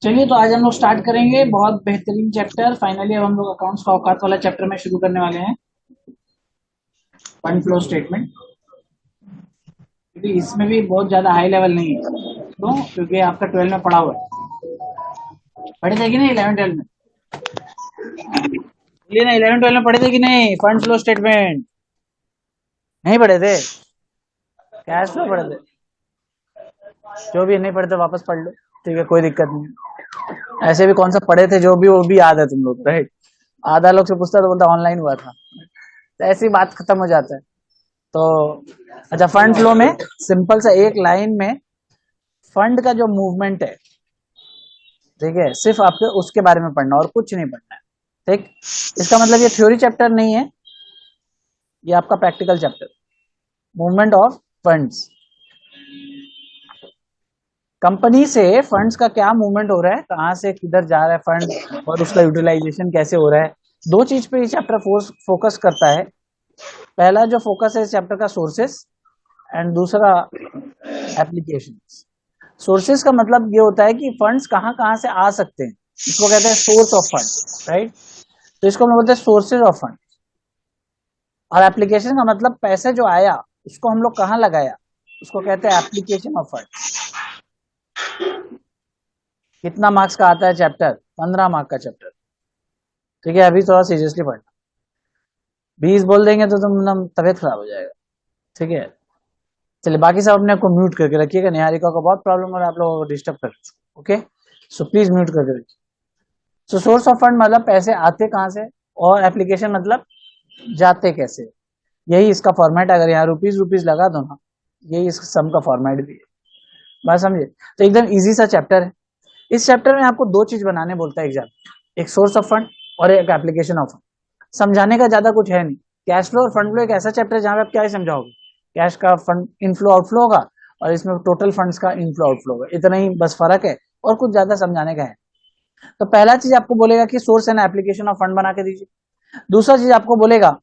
चलिए तो आज हम लोग स्टार्ट करेंगे बहुत बेहतरीन चैप्टर। फाइनली अब हम लोग अकाउंट्स का औकात वाला चैप्टर में शुरू करने वाले हैं, फंड फ्लो स्टेटमेंट। क्योंकि इसमें भी बहुत ज्यादा हाई लेवल नहीं है। क्यों? क्योंकि आपका 12 में पढ़ा हुआ है। पढ़े थे कि नहीं 11 12 में? बोलिए ना, 11 12 में पढ़े थे कि नहीं फंड फ्लो स्टेटमेंट? नहीं पढ़े थे? कैश फ्लो पढ़े थे? जो भी नहीं पढ़े थे वापस पढ़ लो, ठीक है, कोई दिक्कत नहीं। ऐसे भी कौन सा पढ़े थे जो भी, वो भी याद है तुम लोग, राइट? आधा लोग से पूछता तो बोलता ऑनलाइन हुआ था, तो ऐसी बात खत्म हो जाता है। तो अच्छा, फंड फ्लो में सिंपल सा एक लाइन में फंड का जो मूवमेंट है, ठीक है, सिर्फ आपको उसके बारे में पढ़ना और कुछ नहीं पढ़ना है। ठीक, इसका मतलब ये थ्योरी चैप्टर नहीं है, ये आपका practical chapter, movement of funds. Company से फंड्स का क्या मूवमेंट हो रहा है, कहां से किधर जा रहा है फंड, और उसका यूटिलाइजेशन कैसे हो रहा है। दो चीज पे ये चैप्टर फोकस करता है। पहला जो फोकस है इस चैप्टर का, सोर्सेस, एंड दूसरा एप्लीकेशंस। सोर्सेस का मतलब ये होता है कि फंड्स कहां कहां से आ सकते हैं, इसको कहते हैं सोर्स ऑफ फंड, राइट? तो इसको हम बोलते हैं सोर्सेज ऑफ फंड। और एप्लीकेशन का मतलब पैसे जो आया उसको हम लोग कहां लगाया, उसको कहते हैं एप्लीकेशन ऑफ फंड। कितना मार्क्स का आता है चैप्टर? 15 मार्क का चैप्टर, ठीक है। अभी थोड़ा सीरियसली पढ़ना, 20 बोल देंगे तो तुम ना तबियत खराब हो जाएगा, ठीक है। चलिए, बाकी सब अपने आपको म्यूट करके रखिएगा, निहारिका को बहुत प्रॉब्लम हो रहा है आप लोगों को डिस्टर्ब कर, ओके? सो प्लीज म्यूट करके रखिए। सो सोर्स ऑफ फंड मतलब पैसे आते कहां से, और एप्लीकेशन मतलब जाते कैसे। यही इसका फॉर्मेट है। अगर यहाँ रुपीज रुपीज लगा दो ना, यही इस सम का फॉर्मेट भी है। बात समझे? तो एकदम इजी सा चैप्टर है। इस चैप्टर में आपको दो चीज बनाने बोलता है एग्जाम, एक सोर्स ऑफ फंड और एक एप्लीकेशन ऑफ फंड। समझाने का ज्यादा कुछ है नहीं। कैश फ्लो और फंड फ्लो एक ऐसा चैप्टर है जहां पे आप क्या ही समझाओगे, कैश का फंड इनफ्लो आउटफ्लो होगा और इसमें टोटल फंड्स का इनफ्लो आउटफ्लो होगा, इतना ही बस फर्क है, और कुछ ज्यादा समझाने का है। तो पहला चीज आपको बोलेगा कि source and application of fund बना के दीजिए। दूसरा चीज आपको बोलेगा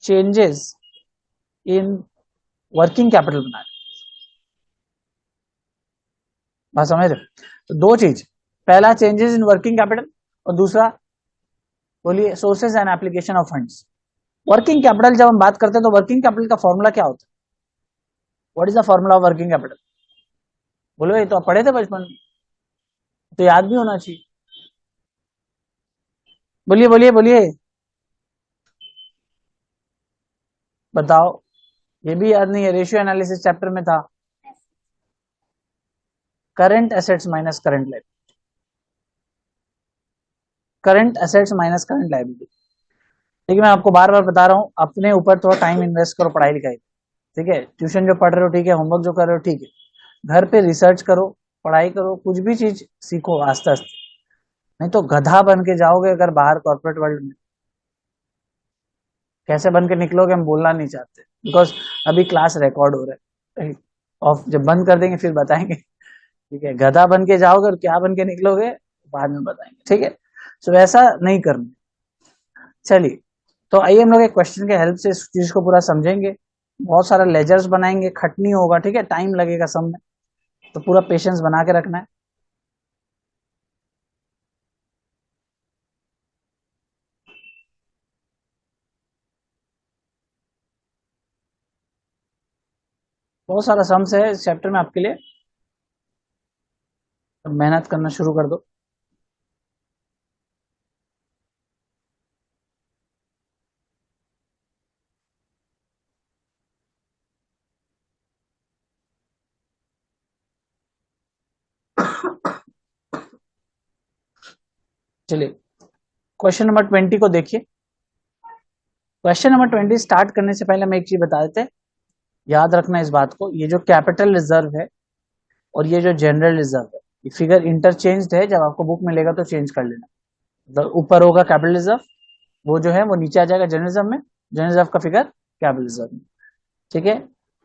चेंजेस इन वर्किंग कैपिटल बना के। बात समझ रहे? तो दो चीज, पहला चेंजेस इन वर्किंग कैपिटल, और दूसरा बोलिए sources and application of funds. Working capital जब हम बात करते हैं तो वर्किंग कैपिटल का फॉर्मूला क्या होता है? What is the formula of working capital? बोलो, ये तो आप पढ़े थे बचपन में, तो याद भी होना चाहिए। बोलिए बोलिए बोलिए, बताओ। ये भी याद नहीं है? रेशियो एनालिसिस चैप्टर में था। Current assets minus current liability, current assets minus current liability. ठीक है, मैं आपको बार बार बता रहा हूँ, अपने ऊपर थोड़ा टाइम इन्वेस्ट करो पढ़ाई लिखाई, ठीक है। ट्यूशन जो पढ़ रहे हो ठीक है, होमवर्क जो कर रहे हो ठीक है, घर पे रिसर्च करो, पढ़ाई करो, कुछ भी चीज सीखो आस्ते आस्ते। नहीं तो गधा बन के जाओगे अगर बाहर कॉर्पोरेट वर्ल्ड में। कैसे बन के निकलोगे हम बोलना नहीं चाहते, बिकॉज अभी क्लास रिकॉर्ड हो रहा है, और जब बंद कर देंगे फिर बताएंगे, ठीक है। गधा बन के जाओगे और क्या बन के निकलोगे बाद में बताएंगे, ठीक है। सो वैसा नहीं करना। चलिए, तो आइए हम लोग एक क्वेश्चन के हेल्प से इस चीज को पूरा समझेंगे। बहुत सारा लेजर्स बनाएंगे, खटनी होगा, ठीक है, टाइम लगेगा सब में, तो पूरा पेशेंस बना के रखना है। बहुत सारा सम्स है इस चैप्टर में आपके लिए, तो मेहनत करना शुरू कर दो। चलिए, क्वेश्चन नंबर 20 को देखिए। क्वेश्चन नंबर 20 स्टार्ट करने से पहले मैं एक चीज बता देते हैं, याद रखना इस बात को, ये जो कैपिटल रिजर्व है और ये जो जनरल रिजर्व है, ये फिगर इंटरचेंज है। जब आपको बुक मिलेगा तो चेंज कर लेना, मतलब ऊपर होगा कैपिटल रिजर्व, वो जो है वो नीचे आ जाएगा जनरल रिजर्व में, जनरल रिजर्व का फिगर कैपिटल रिजर्व में, ठीक है।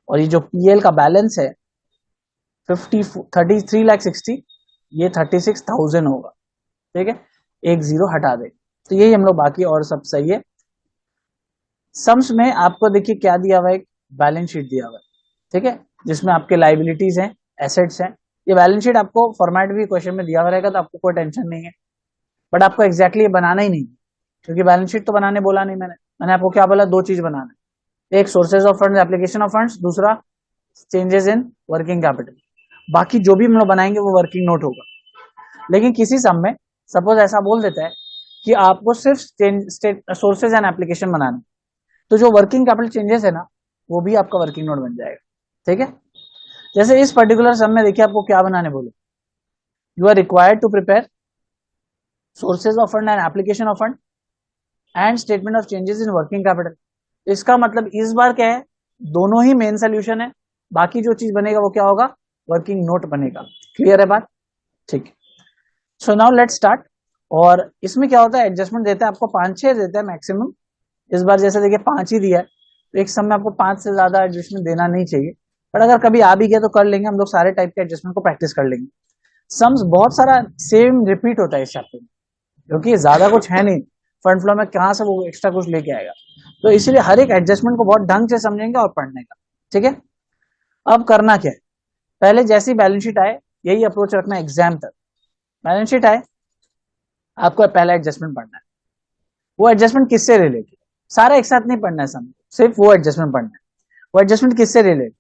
और ये जो पीएल का बैलेंस है 33,60,000, ये 36,000 होगा, ठीक है। एक जीरो हटा दे, तो यही हम लोग, बाकी और सब सही है। सम्स में आपको देखिए क्या दिया हुआ है, एक बैलेंस शीट दिया हुआ है, ठीक है, जिसमें आपके लाइबिलिटीज हैं, एसेट्स हैं, ये बैलेंस शीट आपको फॉर्मेट भी क्वेश्चन में दिया हुआ रहेगा, तो आपको कोई टेंशन नहीं है, बट आपको एग्जैक्टली ये बनाना ही नहीं, क्योंकि बैलेंस शीट तो बनाने बोला नहीं मैंने आपको क्या बोला, दो चीज बनाना है, एक sources of funds, application of funds, दूसरा चेंजेस इन वर्किंग कैपिटल। बाकी जो भी हम लोग बनाएंगे वो वर्किंग नोट होगा। लेकिन किसी सम में सपोज ऐसा बोल देता है कि आपको सिर्फ सोर्सेज एंड एप्लीकेशन बनाना है, तो जो वर्किंग कैपिटल चेंजेस है ना, वो भी आपका वर्किंग नोट बन जाएगा। ठीक है, जैसे इस पर्टिकुलर सम में देखिए आपको क्या बनाने बोले, you are required to prepare sources of fund and application of fund and statement of changes in working capital. इसका मतलब इस बार क्या है, दोनों ही मेन सोल्यूशन है, बाकी जो चीज बनेगा वो क्या होगा, वर्किंग नोट बनेगा। क्लियर है बात? ठीक है, सो नाउ लेट्स स्टार्ट। और इसमें क्या होता है, एडजस्टमेंट देता है आपको 5-6 देता है मैक्सिमम। इस बार जैसे देखिए 5 ही दिया है, तो एक सम में आपको 5 से ज्यादा एडजस्टमेंट देना नहीं चाहिए, बट अगर कभी आ भी गया तो कर लेंगे हम लोग, सारे टाइप के एडजस्टमेंट को प्रैक्टिस कर लेंगे। सम्स बहुत सारा सेम रिपीट होता है इस चैप्टर में, क्योंकि ज्यादा कुछ है नहीं, फंड फ्लो में कहां से वो एक्स्ट्रा कुछ लेके आएगा, तो इसीलिए हर एक एडजस्टमेंट को बहुत ढंग से समझेंगे और पढ़ने का। ठीक है, अब करना क्या है, पहले जैसी बैलेंस शीट आए यही अप्रोच रखना है एग्जाम तक। बैलेंस शीट आए, आपको पहला एडजस्टमेंट पढ़ना है, वो एडजस्टमेंट किससे रिलेटेड, सारा एक साथ नहीं पढ़ना है सम, सिर्फ वो एडजस्टमेंट पढ़ना है। वो एडजस्टमेंट किससे related,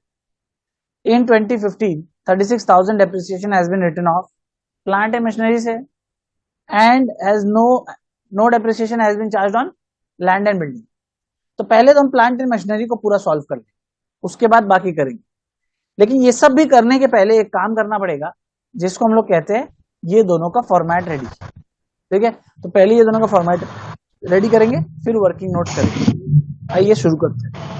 in 2015 36,000 depreciation has been written off plant and machinery से, and has no depreciation has been charged on land and building। तो पहले तो हम प्लांट एंड मशीनरी को पूरा सॉल्व कर लेंगे, उसके बाद बाकी करेंगे। लेकिन ये सब भी करने के पहले एक काम करना पड़ेगा, जिसको हम लोग कहते हैं ये दोनों का फॉर्मेट रेडी। ठीक है, तो पहले ये दोनों का फॉर्मेट रेडी करेंगे, फिर वर्किंग नोट्स करेंगे। आइए शुरू करते हैं।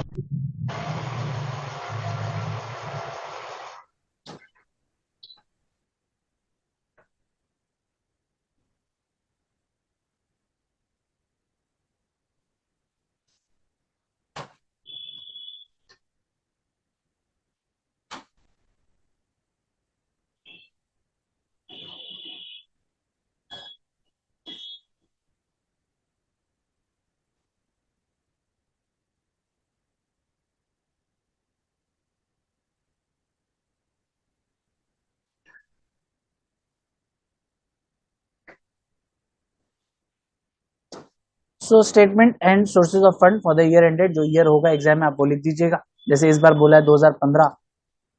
So statement and sources of fund for the year ended, जो ईयर होगा एग्जाम में आप वो लिख दीजिएगा। जैसे इस बार बोला है 2015,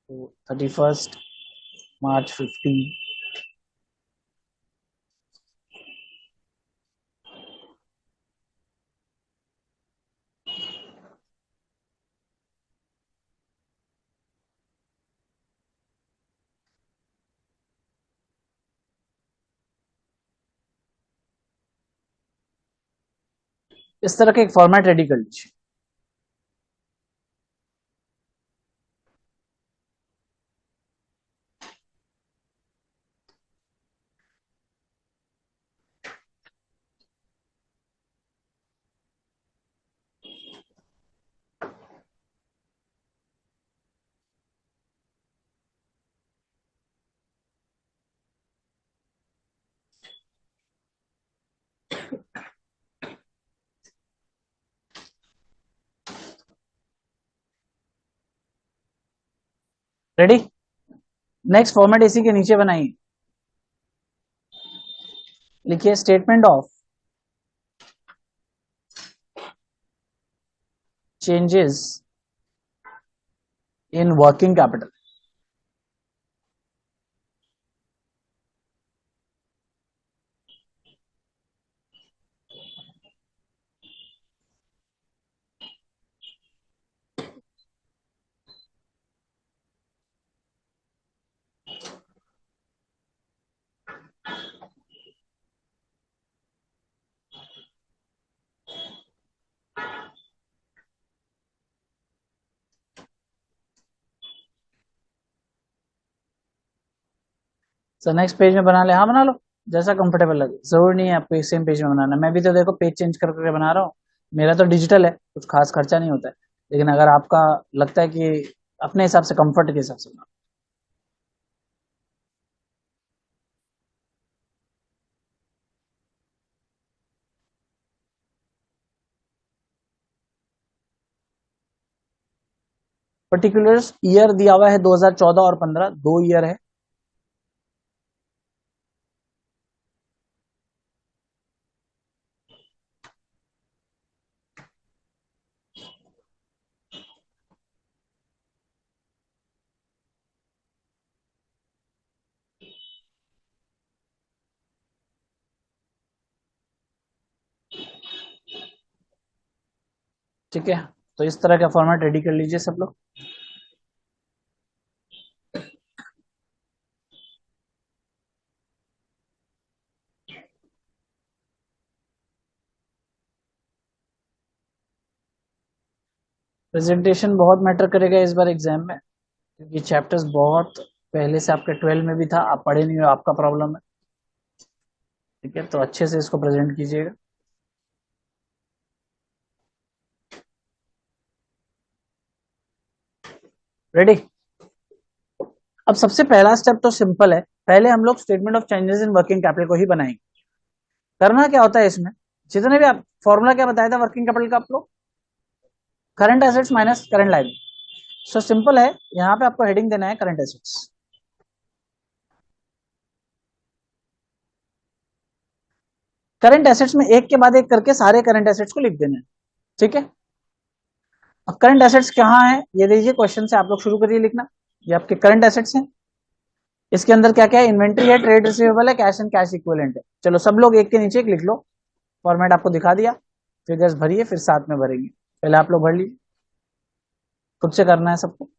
तो 31 मार्च 15। इस तरह का एक फॉर्मेट रेडी कर लीजिए। रेडी, नेक्स्ट फॉर्मेट इसी के नीचे बनाइए, लिखिए statement of changes in working capital. Sir next page में बना ले, हाँ बना लो, जैसा कंफर्टेबल लगे, जरूर नहीं है आपको एक सेम पेज में बनाना। मैं भी तो देखो पेज चेंज कर करके बना रहा हूँ, मेरा तो डिजिटल है, कुछ खास खर्चा नहीं होता है, लेकिन अगर आपका लगता है कि अपने हिसाब से, कंफर्ट के हिसाब से बना। पर्टिकुलर ईयर दिया हुआ है 2014 और 15, दो ईयर है। ठीक है, तो इस तरह का फॉर्मेट रेडी कर लीजिए सब लोग। प्रेजेंटेशन बहुत मैटर करेगा इस बार एग्जाम में, क्योंकि चैप्टर्स बहुत पहले से आपके 12 में भी था, आप पढ़े नहीं हो, आपका प्रॉब्लम है। ठीक है, तो अच्छे से इसको प्रेजेंट कीजिएगा। रेडी? अब सबसे पहला स्टेप तो सिंपल है, पहले हम लोग statement of changes in working capital को ही बनाएंगे। करना क्या होता है इसमें, जितने भी आप फॉर्मूला क्या बताया था वर्किंग कैपिटल का आप लोग, current assets minus current liability. So simple है, यहाँ पे आपको हेडिंग देना है करंट एसेट्स। करंट एसेट्स में एक के बाद एक करके सारे करंट एसेट्स को लिख देना है। ठीक है, अब करंट एसेट्स कहाँ है ये देखिए, क्वेश्चन से आप लोग शुरू करिए लिखना। ये आपके करंट एसेट्स हैं, इसके अंदर क्या क्या है, इन्वेंट्री है, ट्रेड रिसीवेबल है, कैश एंड कैश इक्विवेलेंट है। चलो सब लोग एक के नीचे एक लिख लो, फॉर्मेट आपको दिखा दिया, फिगर्स भरिए फिर साथ में भरेंगे। पहले आप लोग भर लीजिए, खुद से करना है सबको।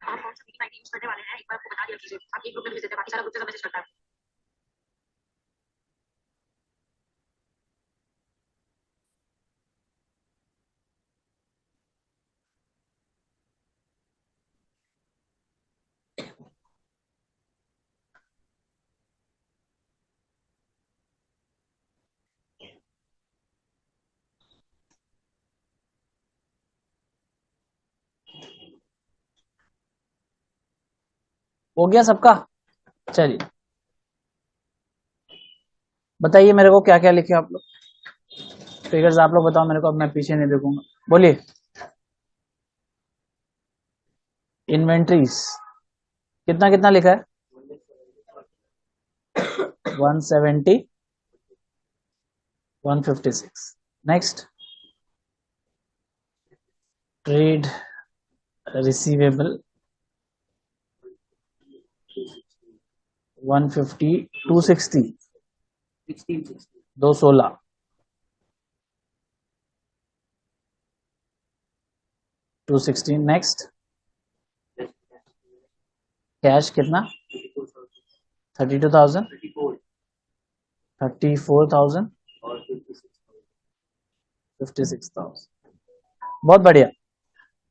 आप कौन सा मीटिंग यूज करने वाले हैं एक बार आपको बता दिया कीजिए, आप एक ग्रुप में भेज देते हैं, बाकी सारा ग्रुप से मैसेज करता है। हो गया सबका? चलिए बताइए मेरे को क्या क्या लिखे आप लोग, फिगर्स आप लोग बताओ मेरे को, अब मैं पीछे नहीं देखूंगा। बोलिए। इन्वेंट्रीज कितना कितना लिखा है? 170, 156। Next, trade receivable 150, 260, 216, 216। Next, cash कितना? 32,000, 34,000, 56,000। बहुत बढ़िया।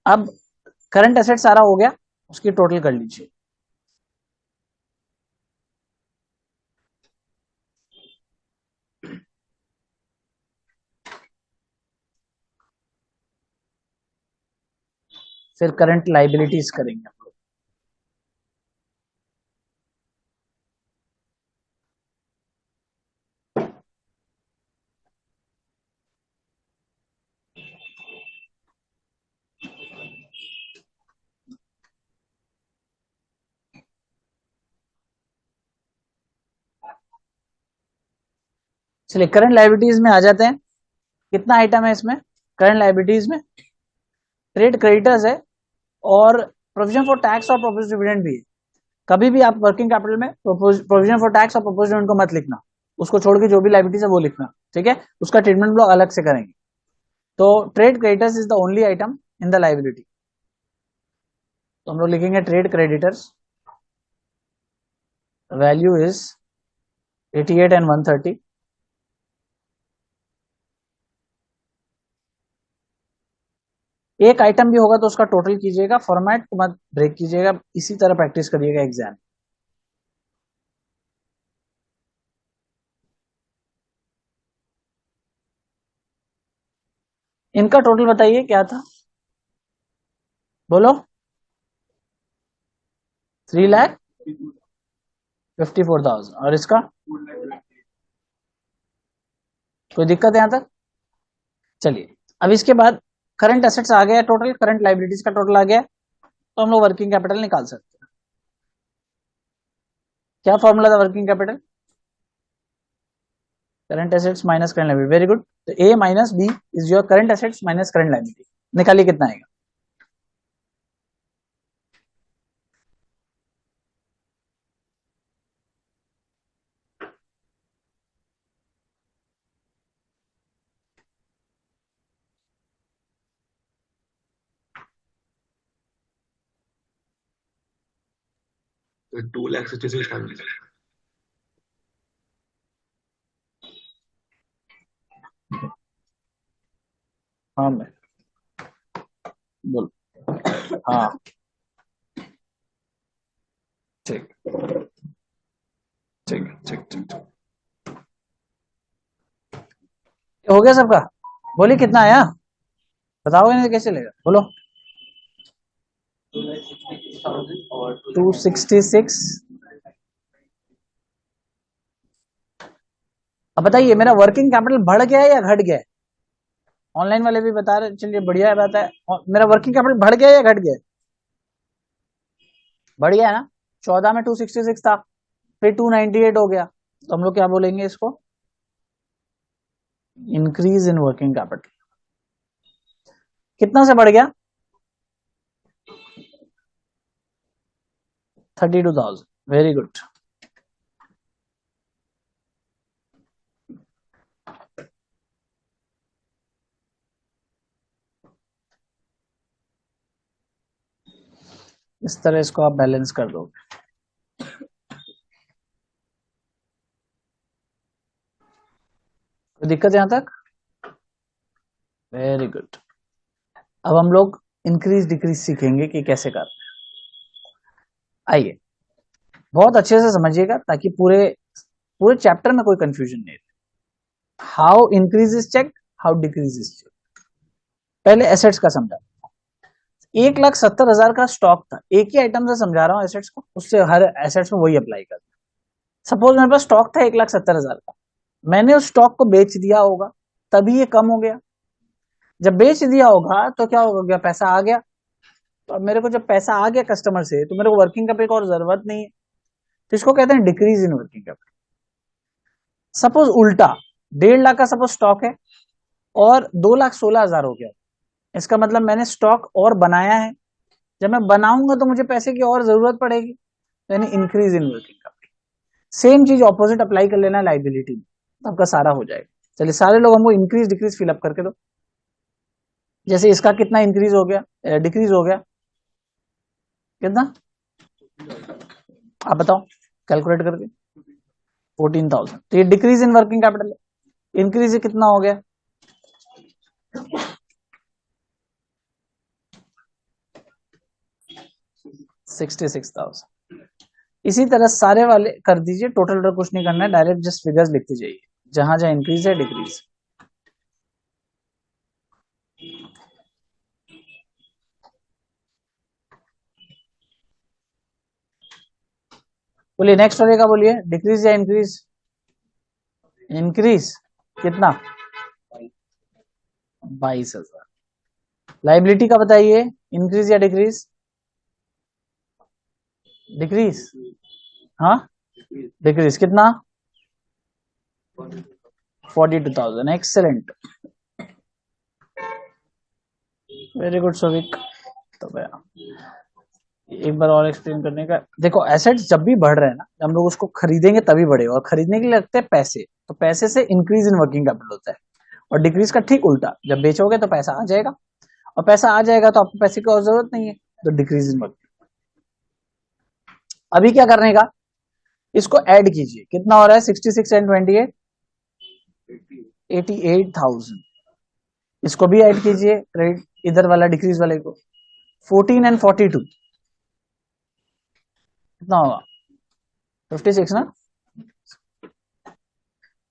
अब करंट एसेट सारा हो गया, उसकी टोटल कर लीजिए। फिर करंट लाइबिलिटीज करेंगे हम लोग। चलिए करंट लाइबिलिटीज में आ जाते हैं। कितना आइटम है इसमें करंट लाइबिलिटीज में? ट्रेड क्रेडिटर्स है, और प्रोविजन फॉर टैक्स और प्रोपोज्ड डिविडेंड भी है। कभी भी आप वर्किंग कैपिटल में प्रोविजन फॉर टैक्स और प्रोपोज्ड डिविडेंड को मत लिखना, उसको छोड़ के जो भी लाइबिलिटीज है वो लिखना। ठीक है, उसका ट्रीटमेंट हम लोग अलग से करेंगे। तो trade creditors is the only item in the liability, तो हम लोग लिखेंगे trade creditors, value is 88 and 130। एक आइटम भी होगा तो उसका टोटल कीजिएगा, फॉर्मेट को मत ब्रेक कीजिएगा, इसी तरह प्रैक्टिस करिएगा एग्जाम। इनका टोटल बताइए क्या था, बोलो। 3,54,000, और इसका कोई दिक्कत है यहां तक? चलिए अब इसके बाद करंट एसेट्स आ गया टोटल, करंट लाइबिलिटीज का टोटल आ गया, तो हम लोग वर्किंग कैपिटल निकाल सकते हैं। क्या फॉर्मूला था working capital? Current assets minus current liability, very good. तो A minus B is your current assets minus current liability. निकालिए कितना आएगा। तो 2,66,000। हाँ मैं बोल, हाँ ठीक ठीक ठीक ठीक ठीक, हो गया सबका? बोलिए कितना आया, बताओगे नहीं तो कैसे चलेगा, बोलो। 266। अब बताइए मेरा वर्किंग कैपिटल बढ़ गया है या घट गया है? ऑनलाइन वाले भी बता रहे, चलिए बढ़िया है बात है। और मेरा वर्किंग कैपिटल बढ़ गया है या घट गया है? बढ़ गया है ना। 14 में 266 था, फिर 298 हो गया, तो हम लोग क्या बोलेंगे इसको? Increase in working capital. कितना से बढ़ गया? 32,000, वेरी गुड। इस तरह इसको आप बैलेंस कर दोगे। कोई दिक्कत यहां तक? Very good. अब हम लोग इंक्रीज डिक्रीज सीखेंगे कि कैसे करना है। आइए बहुत अच्छे से समझिएगा ताकि पूरे पूरे चैप्टर में कोई कंफ्यूजन नहीं रहे। How increase is check, how decrease is check. पहले एसेट्स का समझा। 1,70,000 का स्टॉक था, एक ही आइटम से समझा रहा हूं एसेट्स को, उससे हर एसेट्स में वही अप्लाई करना। सपोज मेरे पास स्टॉक था 1,70,000 का, मैंने उस स्टॉक को बेच दिया होगा, तभी ये कम हो गया। जब बेच दिया होगा तो क्या हो गया? पैसा आ गया। तो अब मेरे को जब पैसा आ गया कस्टमर से, तो मेरे को वर्किंग कैपिटल की और जरूरत नहीं है, तो इसको कहते हैं decrease in working capital. Suppose उल्टा, 1,50,000 का सपोज स्टॉक है और 2,16,000 हो गया, इसका मतलब मैंने स्टॉक और बनाया है, जब मैं बनाऊंगा तो मुझे पैसे की और जरूरत पड़ेगी, यानी increase in working capital. Same चीज ऑपोजिट अप्लाई कर लेना लाइबिलिटी में, तो आपका सारा हो जाएगा। चलिए सारे लोग हमको इंक्रीज डिक्रीज फिलअप करके दो। जैसे इसका कितना इंक्रीज हो गया, डिक्रीज हो गया कितना, आप बताओ कैलकुलेट करके। 14,000। तो ये डिक्रीज इन वर्किंग कैपिटल है। इंक्रीज कितना हो गया? 66,000। इसी तरह सारे वाले कर दीजिए, टोटल कुछ नहीं करना है, डायरेक्ट जस्ट फिगर्स लिखते जाइए जहां जहां इंक्रीज है डिक्रीज। बोलिए नेक्स्ट वाले का बोलिए, डिक्रीज या इंक्रीज? इंक्रीज कितना? 22,000। लाइबिलिटी का बताइए, इंक्रीज या डिक्रीज? डिक्रीज। हाँ डिक्रीज कितना? 42,000। Excellent, very good Sovik. तो एक बार और एक्सप्लेन करने का, देखो एसेट्स जब भी बढ़ रहे हैं ना, हम लोग उसको खरीदेंगे तभी बढ़ेगा, और खरीदने के लिए लगते हैं पैसे, तो पैसे से इंक्रीज इन वर्किंग कैपिटल होता है। और डिक्रीज का ठीक उल्टा, जब बेचोगे तो पैसा आ जाएगा, और पैसा आ जाएगा तो आपको पैसे की और जरूरत नहीं है, तो डिक्रीज इन वर्किंग। अभी क्या करने का, इसको ऐड कीजिए, कितना हो रहा है? 66 एंड 28, 88,000। इसको भी ऐड कीजिए, क्रेडिट इधर वाला डिक्रीज वाले को। 14 एंड 42 कितना होगा? 56 ना।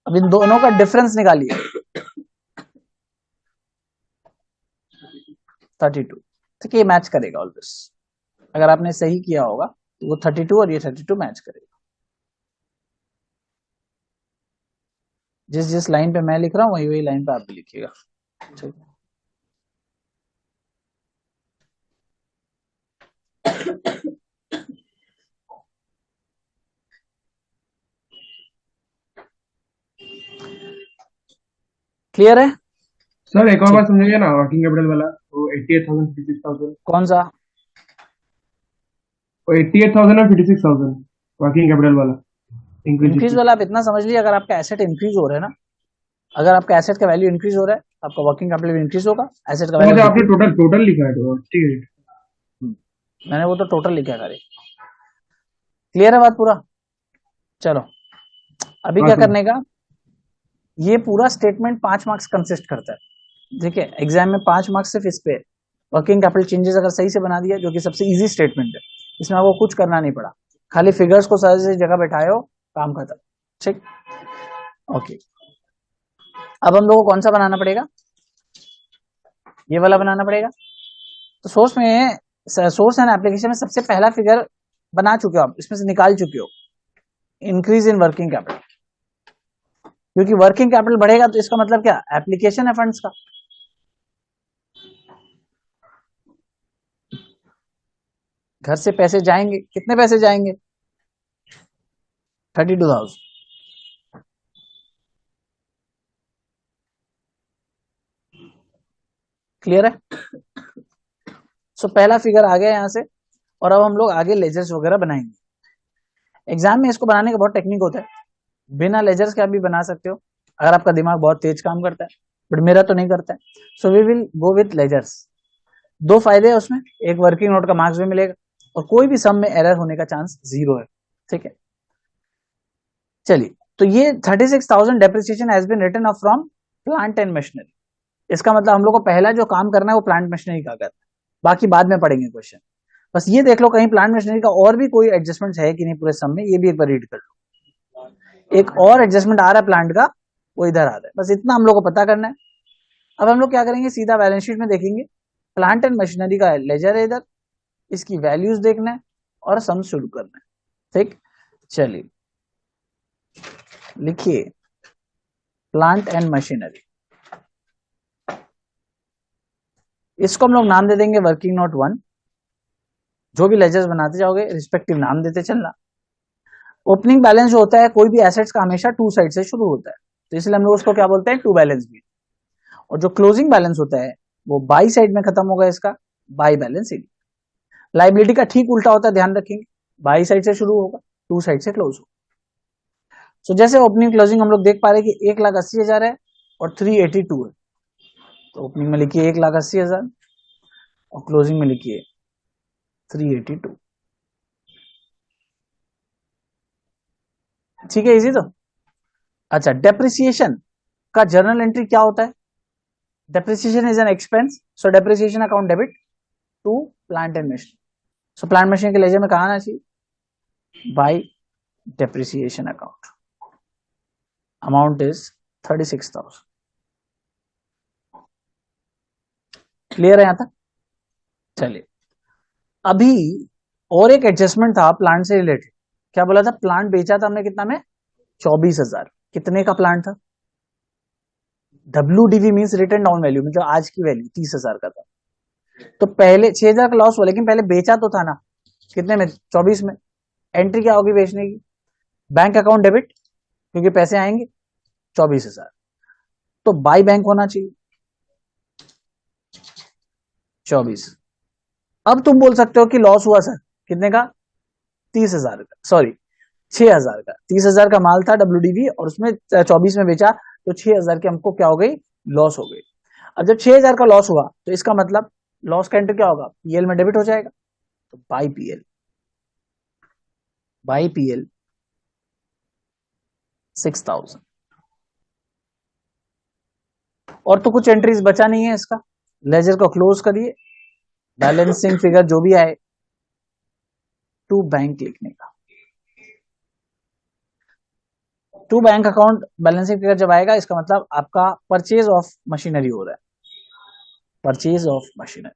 अब इन दोनों का डिफरेंस निकालिए, 32। ठीक है, ये मैच करेगा ऑलवेज, अगर आपने सही किया होगा तो वो 32 और ये 32 मैच करेगा। जिस जिस लाइन पे मैं लिख रहा हूँ वही वही लाइन पे आप भी लिखिएगा, ठीक है। क्लियर है? सर एक और ठीक। बात समझिए ना, वर्किंग कैपिटल वाला तो 88,000 56,000, कौन सा? वो 88,000 और 56,000 वर्किंग कैपिटल वाला इंक्रीज वाला आप इतना समझ लीजिए, अगर आपका एसेट इंक्रीज हो रहा है ना, अगर आपका एसेट का वैल्यू इंक्रीज हो रहा है, आपका वर्किंग कैपिटल भी इंक्रीज होगा, एसेट का वैल्यू अच्छा आपने डिक्रीज। टोटल टोटल लिखा है तो ठीक है। मैंने वो तो टोटल लिखा है खाली। क्लियर है बात पूरा? चलो अभी हाँ क्या सर। करने का, ये पूरा स्टेटमेंट 5 मार्क्स कंसिस्ट करता है, ठीक है। एग्जाम में 5 मार्क्स सिर्फ इस पे। वर्किंग कैपिटल चेंजेस अगर सही से बना दिया, जो कि सबसे इजी स्टेटमेंट है, इसमें आपको कुछ करना नहीं पड़ा, खाली फिगर्स को सही जगह बैठाए हो, काम खत्म, ठीक। ओके, अब हम लोग को कौन सा बनाना पड़ेगा, ये वाला बनाना पड़ेगा। तो सोर्स में, सोर्स एंड एप्लीकेशन में सबसे पहला फिगर बना चुके हो आप, इसमें से निकाल चुके हो, इंक्रीज इन वर्किंग कैपिटल। क्योंकि वर्किंग कैपिटल बढ़ेगा तो इसका मतलब क्या, एप्लीकेशन है फंड्स का। घर से पैसे जाएंगे, कितने पैसे जाएंगे, 32,000। क्लियर है? सो पहला फिगर आ गया यहां से, और अब हम लोग आगे लेजर्स वगैरह बनाएंगे। एग्जाम में इसको बनाने का बहुत टेक्निक होता है, बिना लेजर्स के आप भी बना सकते हो, अगर आपका दिमाग बहुत तेज काम करता है, बट मेरा तो नहीं करता है। So we will go with ledgers. दो फायदे हैं उसमें, एक वर्किंग नोट का मार्क्स भी मिलेगा, और कोई भी सम में एरर होने का चांस 0 है, ठीक है। चलिए, तो ये 36,000 depreciation has been written off from plant and machinery. इसका मतलब हम लोग को पहला जो काम करना है वो प्लांट मशीनरी का करना है, बाकी बाद में पढ़ेंगे क्वेश्चन। बस ये देख लो कहीं प्लांट मशीनरी का और भी कोई एडजस्टमेंट है कि नहीं पूरे सम में, ये भी एक बार रीड कर लो। एक और एडजस्टमेंट आ रहा है प्लांट का, वो इधर आ रहा है, बस इतना हम लोग को पता करना है। अब हम लोग क्या करेंगे, सीधा बैलेंस शीट में देखेंगे, प्लांट एंड मशीनरी का लेजर है इधर, इसकी वैल्यूज देखना है और सम शुरू करना है, ठीक। चलिए लिखिए, प्लांट एंड मशीनरी, इसको हम लोग नाम दे देंगे वर्किंग नोट 1। जो भी लेजर्स बनाते जाओगे रिस्पेक्टिव नाम देते चलना। ओपनिंग बैलेंस जो होता है कोई भी एसेट्स का हमेशा टू साइड से शुरू होता है, तो इसलिए हम लोग उसको क्या बोलते हैं, टू बैलेंस भी। और जो क्लोजिंग बैलेंस होता है वो बाई साइड में खत्म होगा, इसका बाई बैलेंस शीट। लाइबिलिटी का ठीक उल्टा होता है, ध्यान रखेंगे, बाई साइड से शुरू होगा, टू साइड से क्लोज होगा। सो जैसे ओपनिंग क्लोजिंग हम लोग देख पा रहे हैं कि 1,80,000 है और 382 है, तो ओपनिंग में लिखिए 1,80,000 और क्लोजिंग में लिखिए 382, ठीक है, इजी तो। अच्छा, डेप्रिसिएशन का जर्नल एंट्री क्या होता है, depreciation is an expense, so depreciation account debit to plant and machine. So plant machine के लेजर में कहा आना चाहिए, by depreciation account, amount is 36,000। Clear है यहां तक? चलिए, अभी और एक एडजस्टमेंट था प्लांट से रिलेटेड। क्या बोला था, प्लांट बेचा था हमने कितना में, 24,000। कितने का प्लांट था, WDV means return down value, मतलब आज की वैल्यू 30,000 का था। तो पहले 6,000 का लॉस हुआ, लेकिन पहले बेचा तो था ना, कितने में, 24 में। एंट्री क्या होगी बेचने की, बैंक अकाउंट डेबिट, क्योंकि पैसे आएंगे 24,000, तो बाई बैंक होना चाहिए 24। अब तुम बोल सकते हो कि लॉस हुआ सर, कितने का, 30,000 का, सॉरी 6,000 का। 30,000 का माल था WDV और उसमें 24 में बेचा, तो 6,000 की हमको क्या हो गई, लॉस हो गई। अब जब 6,000 का लॉस हुआ तो इसका मतलब लॉस का एंट्री क्या होगा, PL में डेबिट हो जाएगा, तो बाई PL 6,000। और तो कुछ एंट्रीज बचा नहीं है इसका, लेजर को क्लोज करिए, बैलेंसिंग फिगर जो भी आए टू बैंक लिखने का। To bank account balancing figure जब आएगा, इसका मतलब आपका परचेज ऑफ मशीनरी हो रहा है, परचेज ऑफ मशीनरी।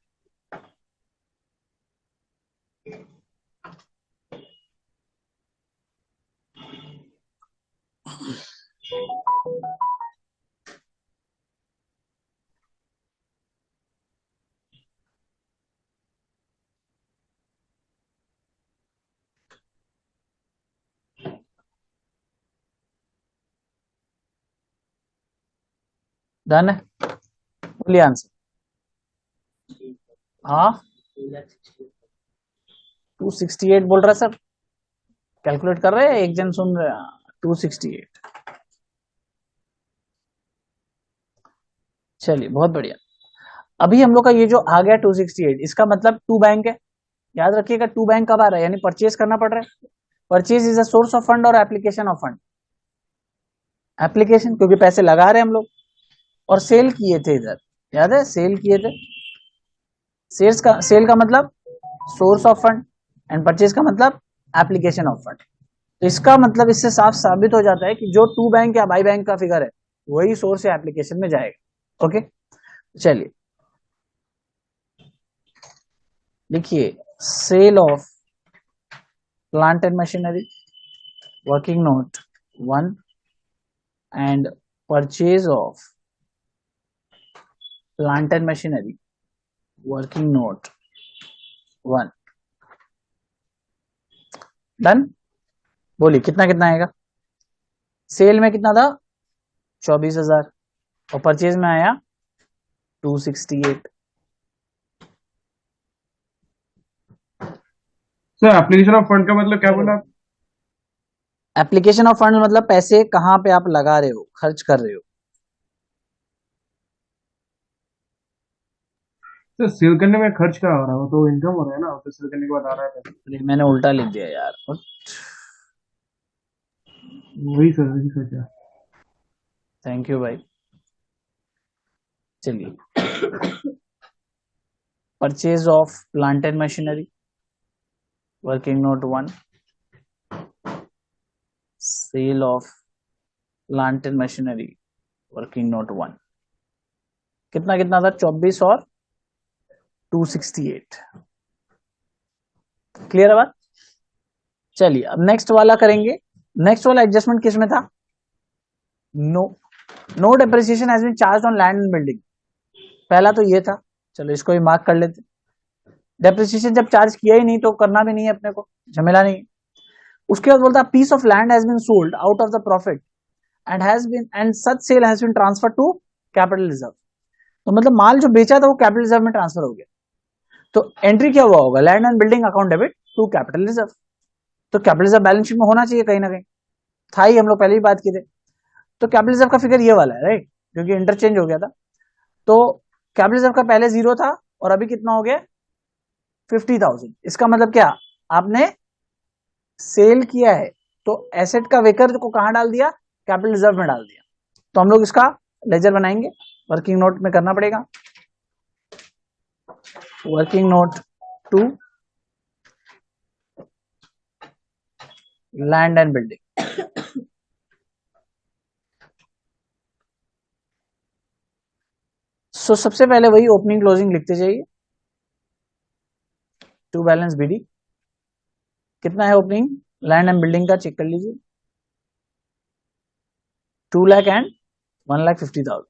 डन है, बोलिए आंसर। हाँ 268 बोल रहा है सर, कैलकुलेट कर रहे हैं, एक जन सुन रहे हैं 268। चलिए बहुत बढ़िया। अभी हम लोग का ये जो आ गया 268, इसका मतलब टू बैंक है। याद रखिएगा टू बैंक कब आ रहा है, यानी परचेज करना पड़ रहा है। Purchase is a source of fund और एप्लीकेशन ऑफ फंड। एप्लीकेशन क्योंकि पैसे लगा रहे हैं हम लोग, और सेल किए थे इधर, याद है सेल किए थे। सेल का मतलब source of fund, and purchase का मतलब एप्लीकेशन ऑफ फंड। तो इसका मतलब इससे साफ साबित हो जाता है कि जो टू बैंक या बाई बैंक का फिगर है वही सोर्स या एप्लीकेशन में जाएगा। ओके चलिए लिखिए, sale of plant and machinery working note 1 and purchase of plant and machinery working note 1। Done. बोलिए कितना कितना आएगा। सेल में कितना था 24,000 और परचेज में आया 268। सर एप्लीकेशन ऑफ फंड का मतलब क्या बोला आप? एप्लीकेशन ऑफ फंड मतलब पैसे कहां पे आप लगा रहे हो, खर्च कर रहे हो। सर सेल करने में खर्च क्या हो रहा है, वो तो इनकम हो रहा है ना, तो सेल करने के बाद आ रहा है पैसा। अरे मैंने उल्टा लिख दिया यार। वही सर, वही सोचा। थैंक यू भाई। चलिए, purchase of plant and machinery working note 1, sale of plant and machinery working note 1। कितना कितना था 24 और 268। क्लियर है बात। चलिए अब नेक्स्ट वाला करेंगे। नेक्स्ट वाला एडजस्टमेंट किस में था, no no depreciation has been charge on land and building. पहला तो ये था, चलो इसको भी मार्क कर लेते। डेप्रिसिएशन जब चार्ज किया ही नहीं तो करना भी नहीं है अपने को, झमेला नहीं। उसके बाद बोलता piece of land has been sold out of the profit and such sale has been transfer to capital reserve. तो मतलब माल जो बेचा था वो कैपिटल रिजर्व में ट्रांसफर हो गया। तो एंट्री क्या हुआ होगा, land and building account debit to capital reserve. तो कैपिटल रिजर्व बैलेंस शीट में होना चाहिए कहीं ना कहीं, था ही, हम लोग पहले ही बात की थे। तो कैपिटल रिजर्व का फिगर ये वाला है राइट, क्योंकि इंटरचेंज हो गया था। तो कैपिटल रिजर्व का पहले 0 था और अभी कितना हो गया 50,000। इसका मतलब क्या, आपने सेल किया है तो एसेट का वेकर को कहां डाल दिया, कैपिटल रिजर्व में डाल दिया। तो हम लोग इसका लेजर बनाएंगे, वर्किंग नोट में करना पड़ेगा। Working note 2 land and building. So सबसे पहले वही ओपनिंग क्लोजिंग लिखते जाइए। टू बैलेंस बीडी कितना है, ओपनिंग लैंड एंड बिल्डिंग का चेक कर लीजिए, 2 लाख एंड 1,50,000।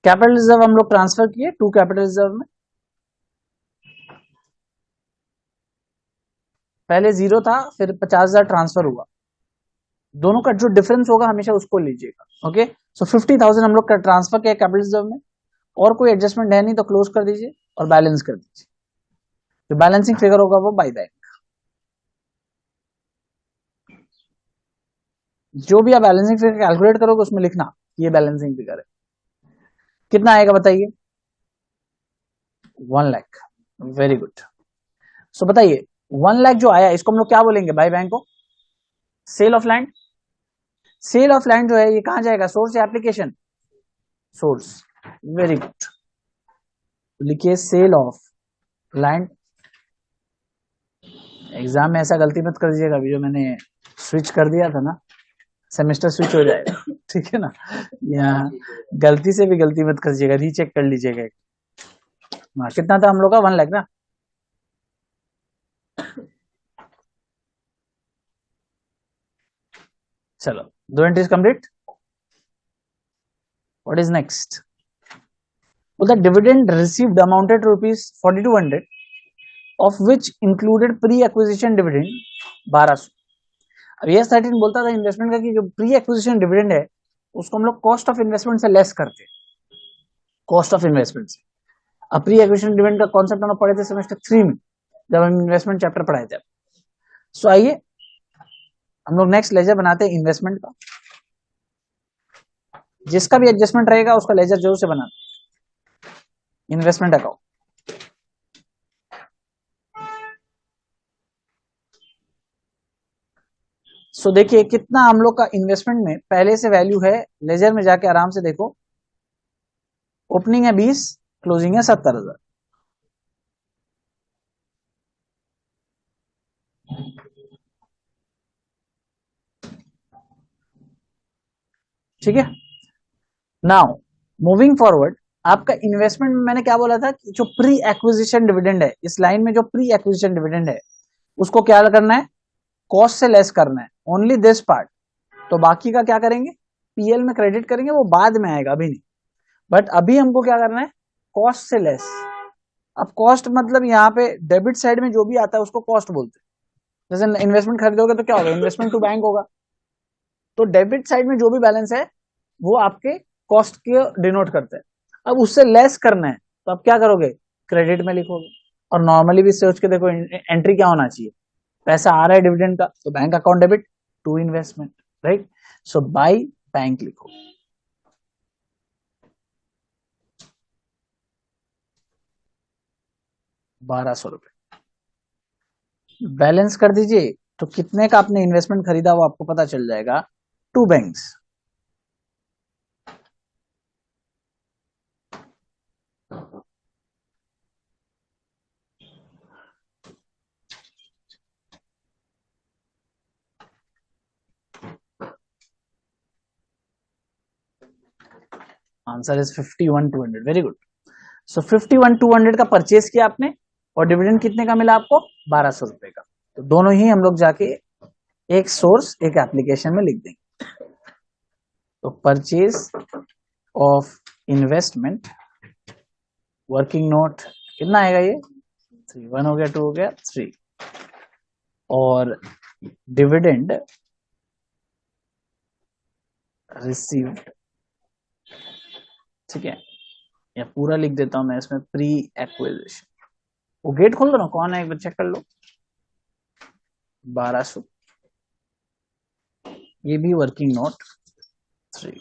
कैपिटल रिजर्व हम लोग ट्रांसफर किए टू कैपिटल रिजर्व में। पहले 0 था फिर 50,000 ट्रांसफर हुआ, दोनों का जो डिफरेंस होगा हमेशा उसको लीजिएगा। ओके सो 50,000 हम लोग का ट्रांसफर किया कैपिटल रिजर्व में, और कोई एडजस्टमेंट है नहीं तो क्लोज कर दीजिए और बैलेंस कर दीजिए। जो बैलेंसिंग फिगर होगा वो बाई बैंक। जो भी आप बैलेंसिंग फिगर कैलकुलेट करोगे उसमें लिखना ये बैलेंसिंग फिगर है। कितना आएगा बताइए, 1 लाख। Very good. सो बताइए 1 लाख जो आया इसको हम लोग क्या बोलेंगे बाई बैंक को, sale of land. Sale of land जो है ये कहां जाएगा, सोर्स या एप्लीकेशन, सोर्स। Very good. लिखिए सेल ऑफ लैंड। एग्जाम में ऐसा गलती मत कर दीजिएगा, अभी जो मैंने स्विच कर दिया था ना, सेमेस्टर स्विच हो जाएगा ठीक है ना, यहाँ गलती से भी गलती मत कर दीजिएगा, रीचेक कर लीजिएगा। हाँ कितना था हम लोग का 1 लाख ना। चलो 2 entries complete. What is next, बोलता dividend received amounted rupees 4200 of which included pre acquisition dividend 1200। अब ये 13 बोलता था इन्वेस्टमेंट का कि जो प्री एक्विजिशन डिविडेंड है उसको हम लोग कॉस्ट ऑफ इन्वेस्टमेंट से लेस करते हैं, कॉस्ट ऑफ इन्वेस्टमेंट से। अब प्री एक्विजिशन डिविडेंड का कॉन्सेप्ट हम लोग पढ़े थे सेमेस्टर 3 में जब हम इन्वेस्टमेंट चैप्टर पढ़ाए थे। सो आइए हम लोग नेक्स्ट लेजर बनाते हैं इन्वेस्टमेंट का। जिसका भी एडजस्टमेंट रहेगा उसका लेजर जरूर से बनाना, इन्वेस्टमेंट अकाउंट। सो देखिए कितना हम लोग का इन्वेस्टमेंट में पहले से वैल्यू है, लेजर में जाके आराम से देखो। ओपनिंग है 20, क्लोजिंग है 70,000। ठीक है, नाउ मूविंग फॉरवर्ड आपका इन्वेस्टमेंट में मैंने क्या बोला था कि जो प्री एक्विजिशन डिविडेंड है, इस लाइन में जो प्री एक्विजिशन डिविडेंड है उसको क्या करना है, कॉस्ट से लेस करना है, ओनली दिस पार्ट। तो बाकी का क्या करेंगे, पीएल में क्रेडिट करेंगे, वो बाद में आएगा, अभी नहीं। बट अभी हमको क्या करना है, कॉस्ट से लेस। अब कॉस्ट मतलब यहाँ पे डेबिट साइड में जो भी आता है उसको कॉस्ट बोलते हैं। जैसे इन्वेस्टमेंट खरीदोगे तो क्या होगा, इन्वेस्टमेंट टू बैंक होगा, तो डेबिट साइड में जो भी बैलेंस है वो आपके कॉस्ट के डिनोट करते हैं। अब उससे लेस करना है तो आप क्या करोगे, क्रेडिट में लिखोगे। और नॉर्मली भी सोच के देखो एंट्री क्या होना चाहिए, पैसा आ रहा है डिविडेंड का तो bank account debit to investment, right. So by bank लिखो। ₹1200 बैलेंस कर दीजिए। तो कितने का आपने इन्वेस्टमेंट खरीदा वो आपको पता चल जाएगा, two banks. Answer is 51,200। Very good. So 51,200 का परचेज किया आपने और डिविडेंड कितने का मिला आपको, ₹1200 का। तो दोनों ही हम लोग जाके एक सोर्स एक एप्लीकेशन में लिख देंगे। तो purchase of investment working note कितना आएगा, ये 3, 1 हो गया, 2 हो गया, 3। और डिविडेंड रिसीव्ड, ठीक है, या पूरा लिख देता हूं मैं इसमें, प्री एक्विजिशन। वो गेट खोल दो ना, कौन है एक बार चेक कर लो। 1200, ये भी वर्किंग नोट 3।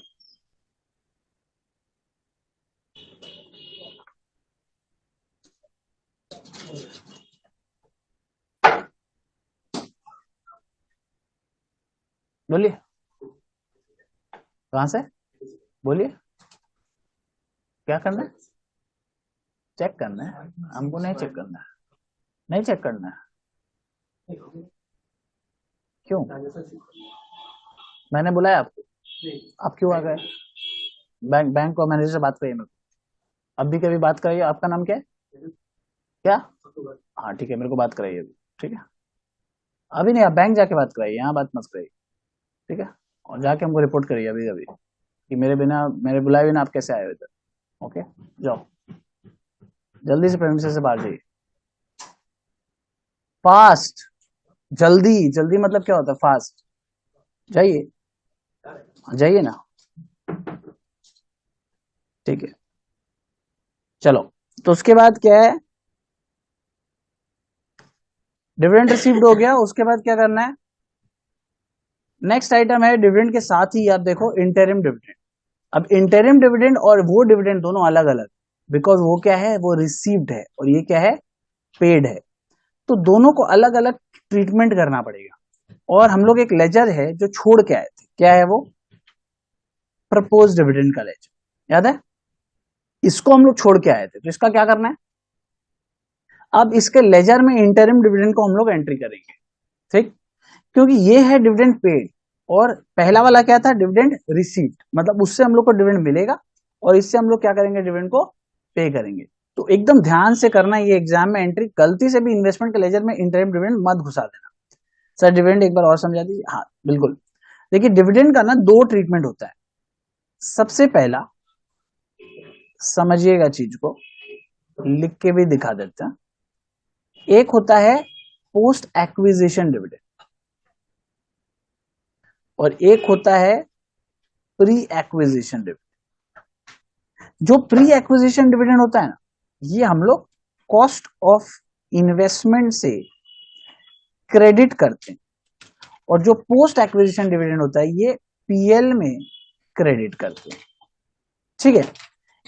बोलिए कहां से, बोलिए क्या करना है, चेक करना है, हमको नहीं चेक करना है, नहीं चेक करना है। क्यों, मैंने बुलाया आपको, आप क्यों आ गए, बैंक को मैनेजर से बात करिए मेरे को, अब भी कभी बात कराइए। आपका नाम क्या है, क्या, हाँ ठीक है, मेरे को बात कराइए अभी, ठीक है। अभी नहीं, आप बैंक जाके बात कराइए, यहाँ बात मत कराइए, ठीक है। और जाके हमको रिपोर्ट करिए अभी अभी कि मेरे बिना, मेरे बुलाए बिना आप कैसे आए हो इधर। ओके, जाओ जल्दी से प्रेमिसेस से बाहर जाइए, फास्ट। जल्दी जल्दी मतलब क्या होता है, फास्ट। जाइए जाइए ना, ठीक है। चलो, तो उसके बाद क्या है, डिविडेंड रिसीव्ड हो गया। उसके बाद क्या करना है, नेक्स्ट आइटम है डिविडेंड के साथ ही आप देखो इंटरिम डिविडेंड। अब इंटरिम डिविडेंड और वो डिविडेंड दोनों अलग अलग, बिकॉज वो क्या है, वो रिसीव्ड है और ये क्या है, पेड है। तो दोनों को अलग अलग ट्रीटमेंट करना पड़ेगा। और हम लोग एक लेजर है जो छोड़ के आए थे, क्या है वो, प्रपोज डिविडेंड का लेजर, याद है, इसको हम लोग छोड़ के आए थे। तो इसका क्या करना है, अब इसके लेजर में इंटरिम डिविडेंड को हम लोग एंट्री करेंगे, ठीक, क्योंकि ये है डिविडेंड पेड और पहला वाला क्या था, डिविडेंड रिसीव्ड, मतलब उससे हम लोग को डिविडेंड मिलेगा और इससे हम लोग क्या करेंगे, डिविडेंड को पे करेंगे। तो एकदम ध्यान से करना ये एग्जाम में एंट्री, गलती से भी इन्वेस्टमेंट के लेजर में इंटरिम डिविडेंड मत घुसा देना। सर डिविडेंड एक बार और समझा दीजिए। हाँ बिल्कुल, देखिए डिविडेंड का ना दो ट्रीटमेंट होता है। सबसे पहला समझिएगा चीज को, लिख के भी दिखा देते हैं। एक होता है पोस्ट एक्विजिशन डिविडेंड और एक होता है प्री एक्विजिशन डिविडेंड। जो प्री एक्विजिशन डिविडेंड होता है ना, ये हम लोग कॉस्ट ऑफ इन्वेस्टमेंट से क्रेडिट करते हैं, और जो पोस्ट एक्विजिशन डिविडेंड होता है ये पीएल में क्रेडिट करते हैं। ठीक है,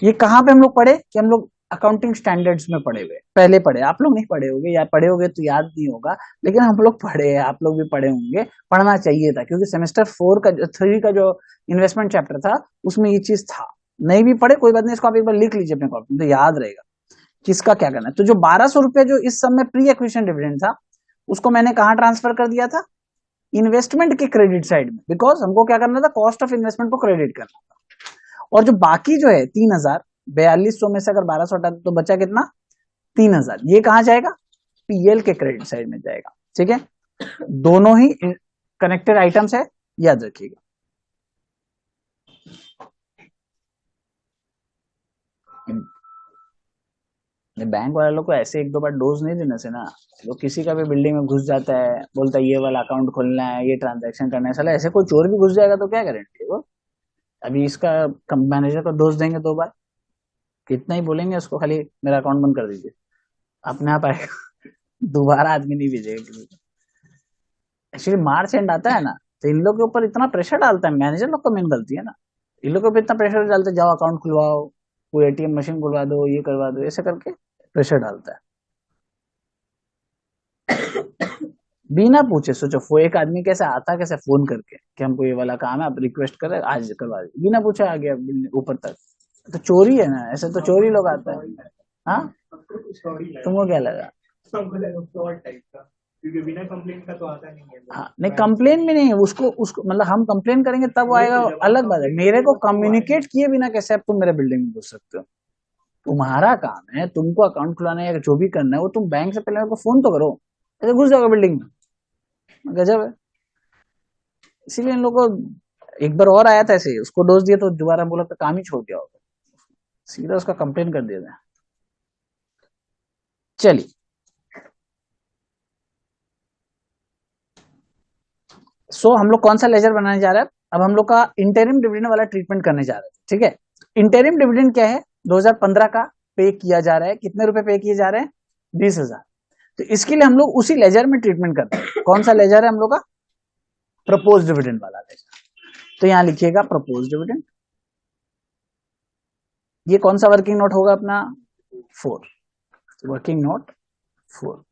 ये कहां पे हम लोग पढ़े कि हम लोग अकाउंटिंग स्टैंडर्ड्स में पढ़े हुए, पहले पढ़े, आप लोग नहीं पढ़े होंगे, या पढ़े होंगे तो याद नहीं होगा, लेकिन हम लोग पढ़े हैं, आप लोग भी पढ़े होंगे, पढ़ना चाहिए था, क्योंकि सेमेस्टर 3 का जो इन्वेस्टमेंट चैप्टर था उसमें ये चीज था। नहीं भी पढ़े कोई बात नहीं, इसको आप एक बार लिख लीजिए अपने कॉपी में, तो याद रहेगा किसका क्या करना है। तो जो 1200 रुपए जो इस सब में प्री एक्विजिशन डिविडेंड था, उसको मैंने कहां ट्रांसफर कर दिया था, इन्वेस्टमेंट के क्रेडिट साइड में, बिकॉज हमको क्या करना था, कॉस्ट ऑफ इन्वेस्टमेंट को क्रेडिट करना था। और जो बाकी जो है 3000, 4200 में से अगर 1200 हटा तो बचा कितना, 3000, ये कहां जाएगा, पीएल के क्रेडिट साइड में जाएगा। ठीक है, दोनों ही कनेक्टेड आइटम्स है, याद रखिएगा। बैंक वाले लोग को ऐसे एक दो बार डोज नहीं देने से ना, लोग किसी का भी बिल्डिंग में घुस जाता है, बोलता है ये वाला अकाउंट खोलना है, ये ट्रांजैक्शन करना है, साला ऐसे कोई चोर भी घुस जाएगा तो क्या गारंटी है वो। अभी इसका मैनेजर को डोज देंगे 2 बार, कितना ही बोलेंगे उसको खाली मेरा अकाउंट बंद कर दीजिए, अपने आप आएगा। दोबारा आदमी नहीं भेजेगा किसी को। एक्चुअली मार्च एंड आता है ना, तो इन लोग के ऊपर इतना प्रेशर डालता है, मैनेजर लोग का मेन गलती है ना, इन लोग के ऊपर इतना प्रेशर डालते हैं, जाओ अकाउंट खुलवाओ, कोई एटीएम मशीन खुलवा दो, ये करवा दो, ऐसे करके प्रेशर डालता है। बिना पूछे, सोचो वो एक आदमी कैसे आता, कैसे फोन करके कि हमको ये वाला काम है, आप रिक्वेस्ट करें आज करवा दीजिए, बिना पूछे आ गया ऊपर तक, तो चोरी है ना, ऐसे तो चोरी लोग आता है। हाँ, तुमको क्या लगा, क्योंकि बिना कंप्लेन का तो आता नहीं है। हाँ नहीं, कंप्लेन भी नहीं है, उसको मतलब हम कंप्लेन करेंगे तब वो आएगा, अलग बात है। मेरे को कम्युनिकेट किए बिना कैसे आप तुम मेरे बिल्डिंग में घुस सकते हो, तुम्हारा काम है, तुमको अकाउंट खुलाना है या जो भी करना है वो तुम बैंक से पहले मेरे को फोन तो करो, ऐसे घुस जाओगे बिल्डिंग में, गजब है। इसीलिए इन लोगों को एक बार और आया था ऐसे, उसको डोज दिया तो दोबारा बोला तो काम ही छोड़ दिया होगा, सीधा उसका कंप्लेन कर दिया था। चलिए, हम लोग कौन सा लेजर बनाने जा रहे हैं, अब हम लोग का इंटरिम डिविडेंड वाला ट्रीटमेंट करने जा रहे हैं। ठीक है, इंटरिम डिविडेंड क्या है, 2015 का पे किया जा रहा है, कितने रुपए पे किए जा रहे हैं, 20,000। तो इसके लिए हम लोग उसी लेजर में ट्रीटमेंट करते हैं। कौन सा लेजर है हम लोग का, प्रपोज डिविडेंड वाला लेजर। तो यहां लिखिएगा प्रपोज डिविडेंड, ये कौन सा वर्किंग नोट होगा अपना, 4, वर्किंग नोट 4।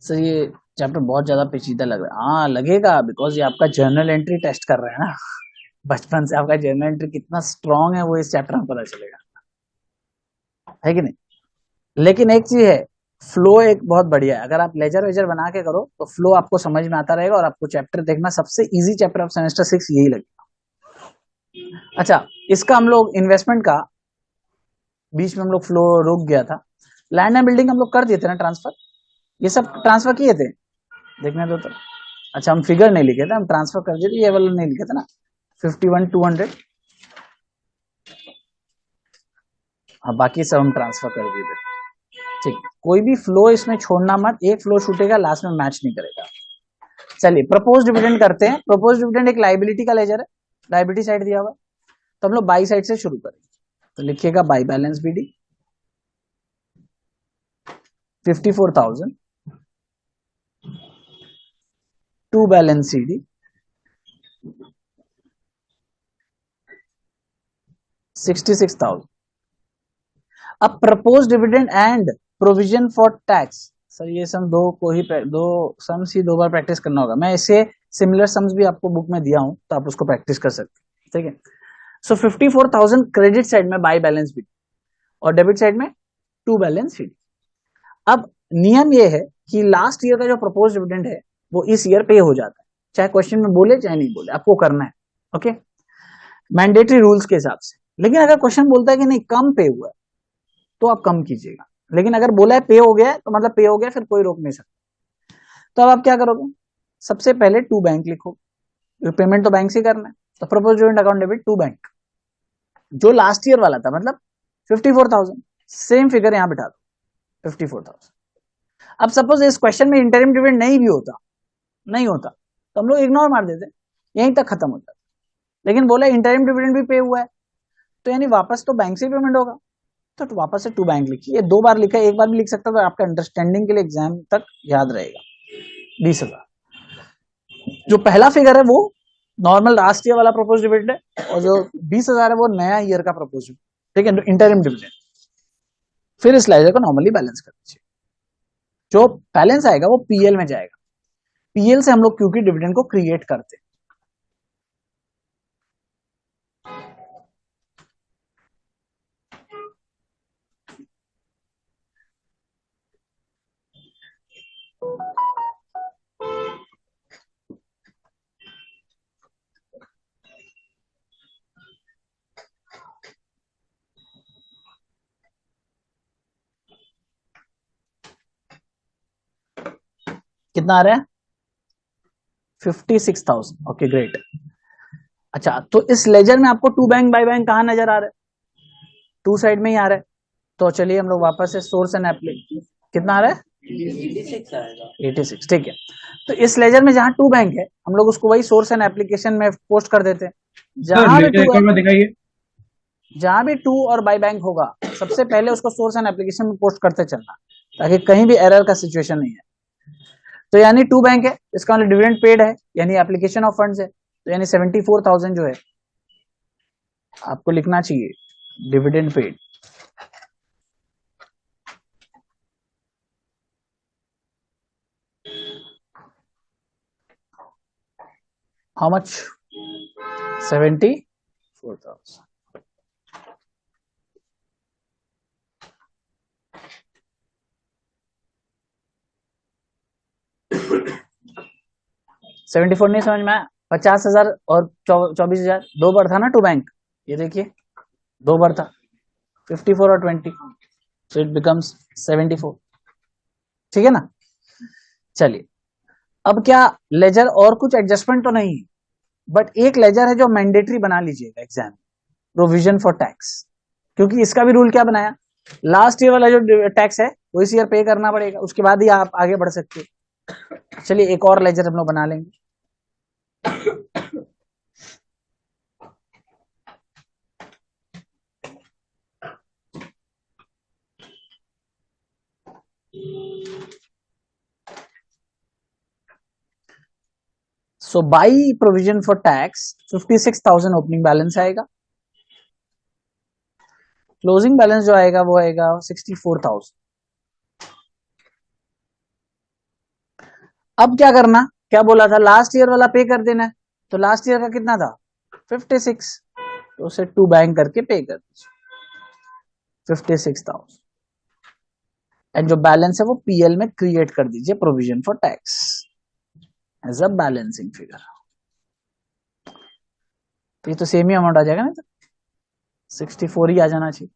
सर ये चैप्टर बहुत ज्यादा पेचीदा लग रहा है, हाँ लगेगा, बिकॉज ये आपका जर्नल एंट्री टेस्ट कर रहे हैं ना, बचपन से आपका जर्नल एंट्री कितना स्ट्रांग है वो इस चैप्टर में पता चलेगा, है कि नहीं। लेकिन एक चीज है, फ्लो एक बहुत बढ़िया है, अगर आप लेजर वेजर बना के करो तो फ्लो आपको समझ में आता रहेगा, और आपको चैप्टर देखना सबसे इजी चैप्टर ऑफ सेमेस्टर 6 यही लगेगा। अच्छा, इसका हम लोग इन्वेस्टमेंट का बीच में हम लोग फ्लो रुक गया था, लैंड एंड बिल्डिंग हम लोग कर दिए थे ना ट्रांसफर, ये सब ट्रांसफर किए थे, देखने दो तो। अच्छा, हम फिगर नहीं लिखे थे, हम ट्रांसफर कर दिए थे, ये वाला नहीं लिखे थे ना, 51,200, हाँ बाकी सब हम ट्रांसफर कर दिए थे। ठीक, कोई भी फ्लो इसमें छोड़ना मत, एक फ्लो छूटेगा लास्ट में मैच नहीं करेगा। चलिए प्रपोज डिविडेंड करते हैं। प्रपोज डिविडेंड एक लाइबिलिटी का लेजर है, लाइबिलिटी साइड दिया हुआ है, तो हम लोग बाई साइड से शुरू करेंगे। तो लिखिएगा by balance BD 54,000, to balance CD 66,000। अब propose dividend and provision for tax, sir ये सम दो सम्स ही 2 बार प्रैक्टिस करना होगा, मैं इसे सिमिलर सम्स भी आपको बुक में दिया हूं तो आप उसको प्रैक्टिस कर सकते हैं। ठीक है, सो 54,000 क्रेडिट साइड में बाई बैलेंस बीडी, और डेबिट साइड में टू बैलेंस सीडी। अब नियम ये है कि लास्ट ईयर का जो प्रपोज डिविडेंड है वो इस ईयर पे हो जाता है, चाहे क्वेश्चन में बोले चाहे नहीं बोले, आपको करना है। ओके, मैंडेटरी रूल्स के हिसाब से। लेकिन अगर क्वेश्चन बोलता है कि नहीं कम पे हुआ है तो आप कम कीजिएगा, लेकिन अगर बोला है पे हो गया है तो मतलब पे हो गया, फिर कोई रोक नहीं सकता। तो अब आप क्या करोगे, सबसे पहले टू बैंक लिखो, पेमेंट तो बैंक से करना है, तो propose joint account debit to bank, जो लास्ट ईयर वाला था मतलब 54,000, सेम फिगर यहां बिठा दो 54,000। अब सपोज इस क्वेश्चन में इंटरिम डिविडेंड नहीं भी होता, नहीं होता तो हम लोग इग्नोर मार देते, यहीं तक खत्म होता। लेकिन बोला इंटरिम डिविडेंड भी पे हुआ है, तो यानी वापस तो बैंक से पेमेंट होगा, तो वापस से टू बैंक लिखिए। ये 2 बार लिखा है, एक बार भी लिख सकता, तो आपका अंडरस्टैंडिंग के लिए एग्जाम तक याद रहेगा। 20,000 जो पहला फिगर है वो नॉर्मल लास्ट ईयर वाला प्रपोज डिविडेंड है, और जो 20,000 है वो नया ईयर का प्रपोज, ठीक है, इंटरिम डिविडेंड। फिर इस लेजर को नॉर्मली बैलेंस कर दीजिए, जो बैलेंस आएगा वो पीएल में जाएगा। पीएल से हम लोग क्योंकि डिविडेंड को क्रिएट करते हैं। कितना आ रहा है? 56,000। Okay great. अच्छा, तो इस लेजर में आपको टू बैंक बाय बैंक कहां नजर आ रहा है? टू साइड में ही आ रहा है। तो चलिए हम लोग वापस से सोर्स एंड एप्लीकेशन, कितना आ रहा है? 86, ठीक है। तो इस लेजर में जहां टू बैंक है, हम लोग उसको वही सोर्स एंड एप्लीकेशन में पोस्ट कर देते हैं। जहां भी टू दिखाइए, जहां भी टू और बाय बैंक होगा, सबसे पहले उसको सोर्स एंड एप्लीकेशन में पोस्ट करते चलना, ताकि कहीं भी एरर का सिचुएशन नहीं है। तो यानी टू बैंक है, इसका मतलब डिविडेंड पेड है, यानी एप्लीकेशन ऑफ फंड्स है, तो यानी 74,000 जो है आपको लिखना चाहिए dividend paid. How much? 74,000। Seventy four नहीं समझ में आया? 50,000 और 24,000 दो बार था ना टू बैंक, ये देखिए दो बार था, 54 और 20, सो इट बिकम्स 74, ठीक है ना। चलिए, अब क्या लेजर और कुछ एडजस्टमेंट तो नहीं है, बट एक लेजर है जो मैंडेटरी बना लीजिएगा एग्जाम, प्रोविजन फॉर टैक्स, क्योंकि इसका भी रूल क्या बनाया, लास्ट ईयर वाला जो टैक्स है वो इस ईयर पे करना पड़ेगा, उसके बाद ही आप आगे बढ़ सकते हो। चलिए एक और लेजर हम लोग बना लेंगे। So by provision for tax 56,000 opening balance आएगा, क्लोजिंग बैलेंस जो आएगा वो आएगा 64,000। अब क्या करना, क्या बोला था, लास्ट ईयर वाला पे कर देना है, तो लास्ट ईयर का कितना था 56, तो उसे टू बैंक करके पे कर दीजिए 56,000, एंड जो बैलेंस है वो पीएल में क्रिएट कर दीजिए provision for tax as a balancing figure. तो ये तो सेम ही अमाउंट आ जाएगा ना, 64 ही आ जाना चाहिए।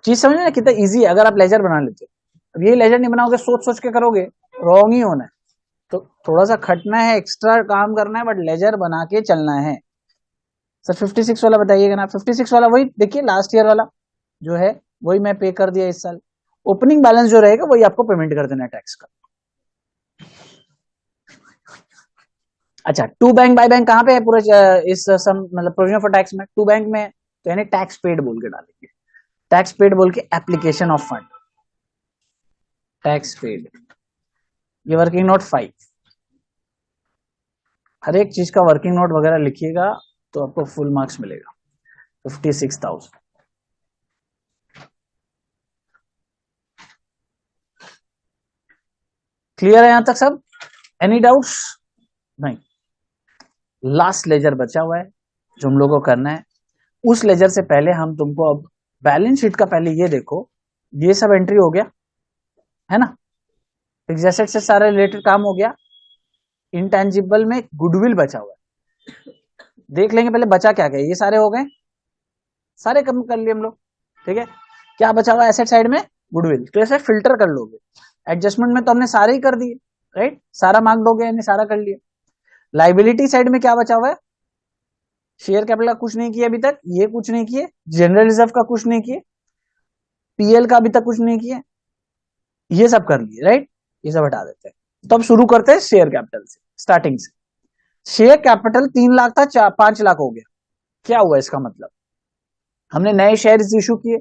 चीज समझ में कितना इजी है अगर आप लेजर बना लेते हो। अब ये लेजर नहीं बनाओगे, सोच सोच के करोगे, रॉन्ग ही होना है। तो थोड़ा सा खटना है, एक्स्ट्रा काम करना है, बट लेजर बना के चलना है। सर 56 वाला बताइएगा ना, 56 वाला वही देखिए, लास्ट ईयर वाला जो है वही मैं पे कर दिया इस साल, ओपनिंग बैलेंस जो रहेगा वही आपको पेमेंट कर देना टैक्स का। अच्छा, टू बैंक बाय बैंक कहां पे है पूरा इस सम मतलब प्रोविजन फॉर टैक्स में? टू बैंक में, तो यानी टैक्स पेड बोल के डालेंगे, टैक्स पेड बोल के application of fund, tax paid, ये वर्किंग नोट 5। हर एक चीज का वर्किंग नोट वगैरह लिखिएगा तो आपको फुल मार्क्स मिलेगा। 56,000। क्लियर है यहां तक सब? Any doubts? नहीं। लास्ट लेजर बचा हुआ है जो हम लोग को करना है। उस लेजर से पहले हम तुमको अब बैलेंस शीट का पहले ये देखो, ये सब एंट्री हो गया है ना, फिक्स्ड एसेट से सारा रिलेटेड काम हो गया। इंटेंजिबल में गुडविल बचा हुआ है, देख लेंगे पहले बचा क्या क्या। ये सारे हो गए, सारे कम कर लिए हम लोग, ठीक है। क्या बचा हुआ है एसेट साइड में? गुडविल, तो ऐसे फिल्टर कर लोगे। एडजस्टमेंट में तो हमने सारे ही कर दिए, राइट, सारा मार्क दोगे, यानी सारा कर लिया। लाइबिलिटी साइड में क्या बचा हुआ है, शेयर कैपिटल का कुछ नहीं किया अभी तक, ये कुछ नहीं किए, जनरल रिजर्व का कुछ नहीं किए, पीएल का अभी तक कुछ नहीं किया, ये सब कर लिए, राइट, ये सब हटा देते हैं। तो अब शुरू करते हैं शेयर कैपिटल से, स्टार्टिंग से। शेयर कैपिटल 3 लाख था, 5 लाख हो गया। क्या हुआ इसका मतलब, हमने नए शेयर इश्यू किए,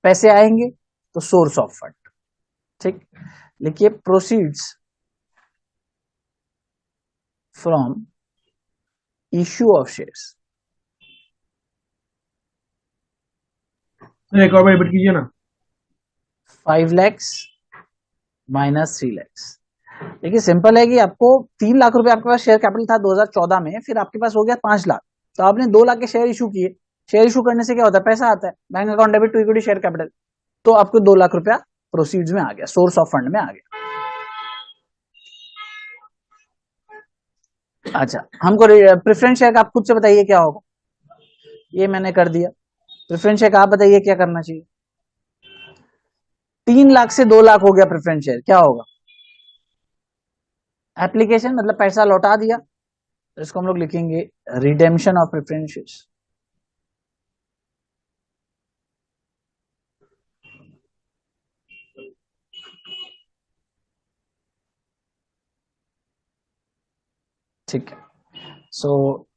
पैसे आएंगे, तो सोर्स ऑफ फंड, ठीक। लिखिए proceeds from issue of shares. एक और बार रिपीट कीजिए ना। 5 लैक्स माइनस 3 लैक्स। देखिए सिंपल है कि आपको 3 लाख रुपए आपके पास शेयर कैपिटल था 2014 में, फिर आपके पास हो गया 5 लाख, तो आपने 2 लाख के शेयर इशू किए। शेयर इशू करने से क्या होता है, पैसा आता है, bank account debit to equity share capital, तो आपको 2 लाख रुपया प्रोसीड्स में आ गया, सोर्स ऑफ फंड में आ गया। अच्छा, हमको प्रेफरेंस शेयर का आप खुद से बताइए क्या होगा, ये मैंने कर दिया। प्रेफरेंस शेयर का आप बताइए क्या करना चाहिए। 3 लाख से 2 लाख हो गया प्रेफरेंस शेयर, क्या होगा, एप्लीकेशन मतलब पैसा लौटा दिया, तो इसको हम लोग लिखेंगे रिडेम्पशन ऑफ प्रेफरेंस शेयर्स। ठीक है, सो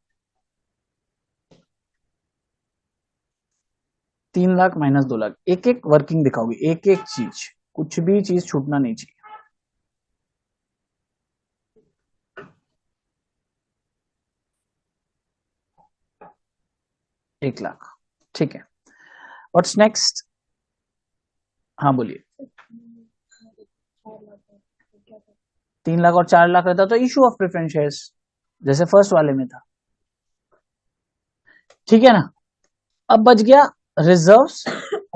3 लाख माइनस 2 लाख, एक एक वर्किंग दिखाओगे, एक एक चीज, कुछ भी चीज छूटना नहीं चाहिए। 1 लाख, ठीक है, व्हाट्स नेक्स्ट, हाँ बोलिए। 3 लाख और 4 लाख रहता तो इशू ऑफ प्रेफरेंस शेयर्स, जैसे फर्स्ट वाले में था, ठीक है ना। अब बच गया रिजर्व्स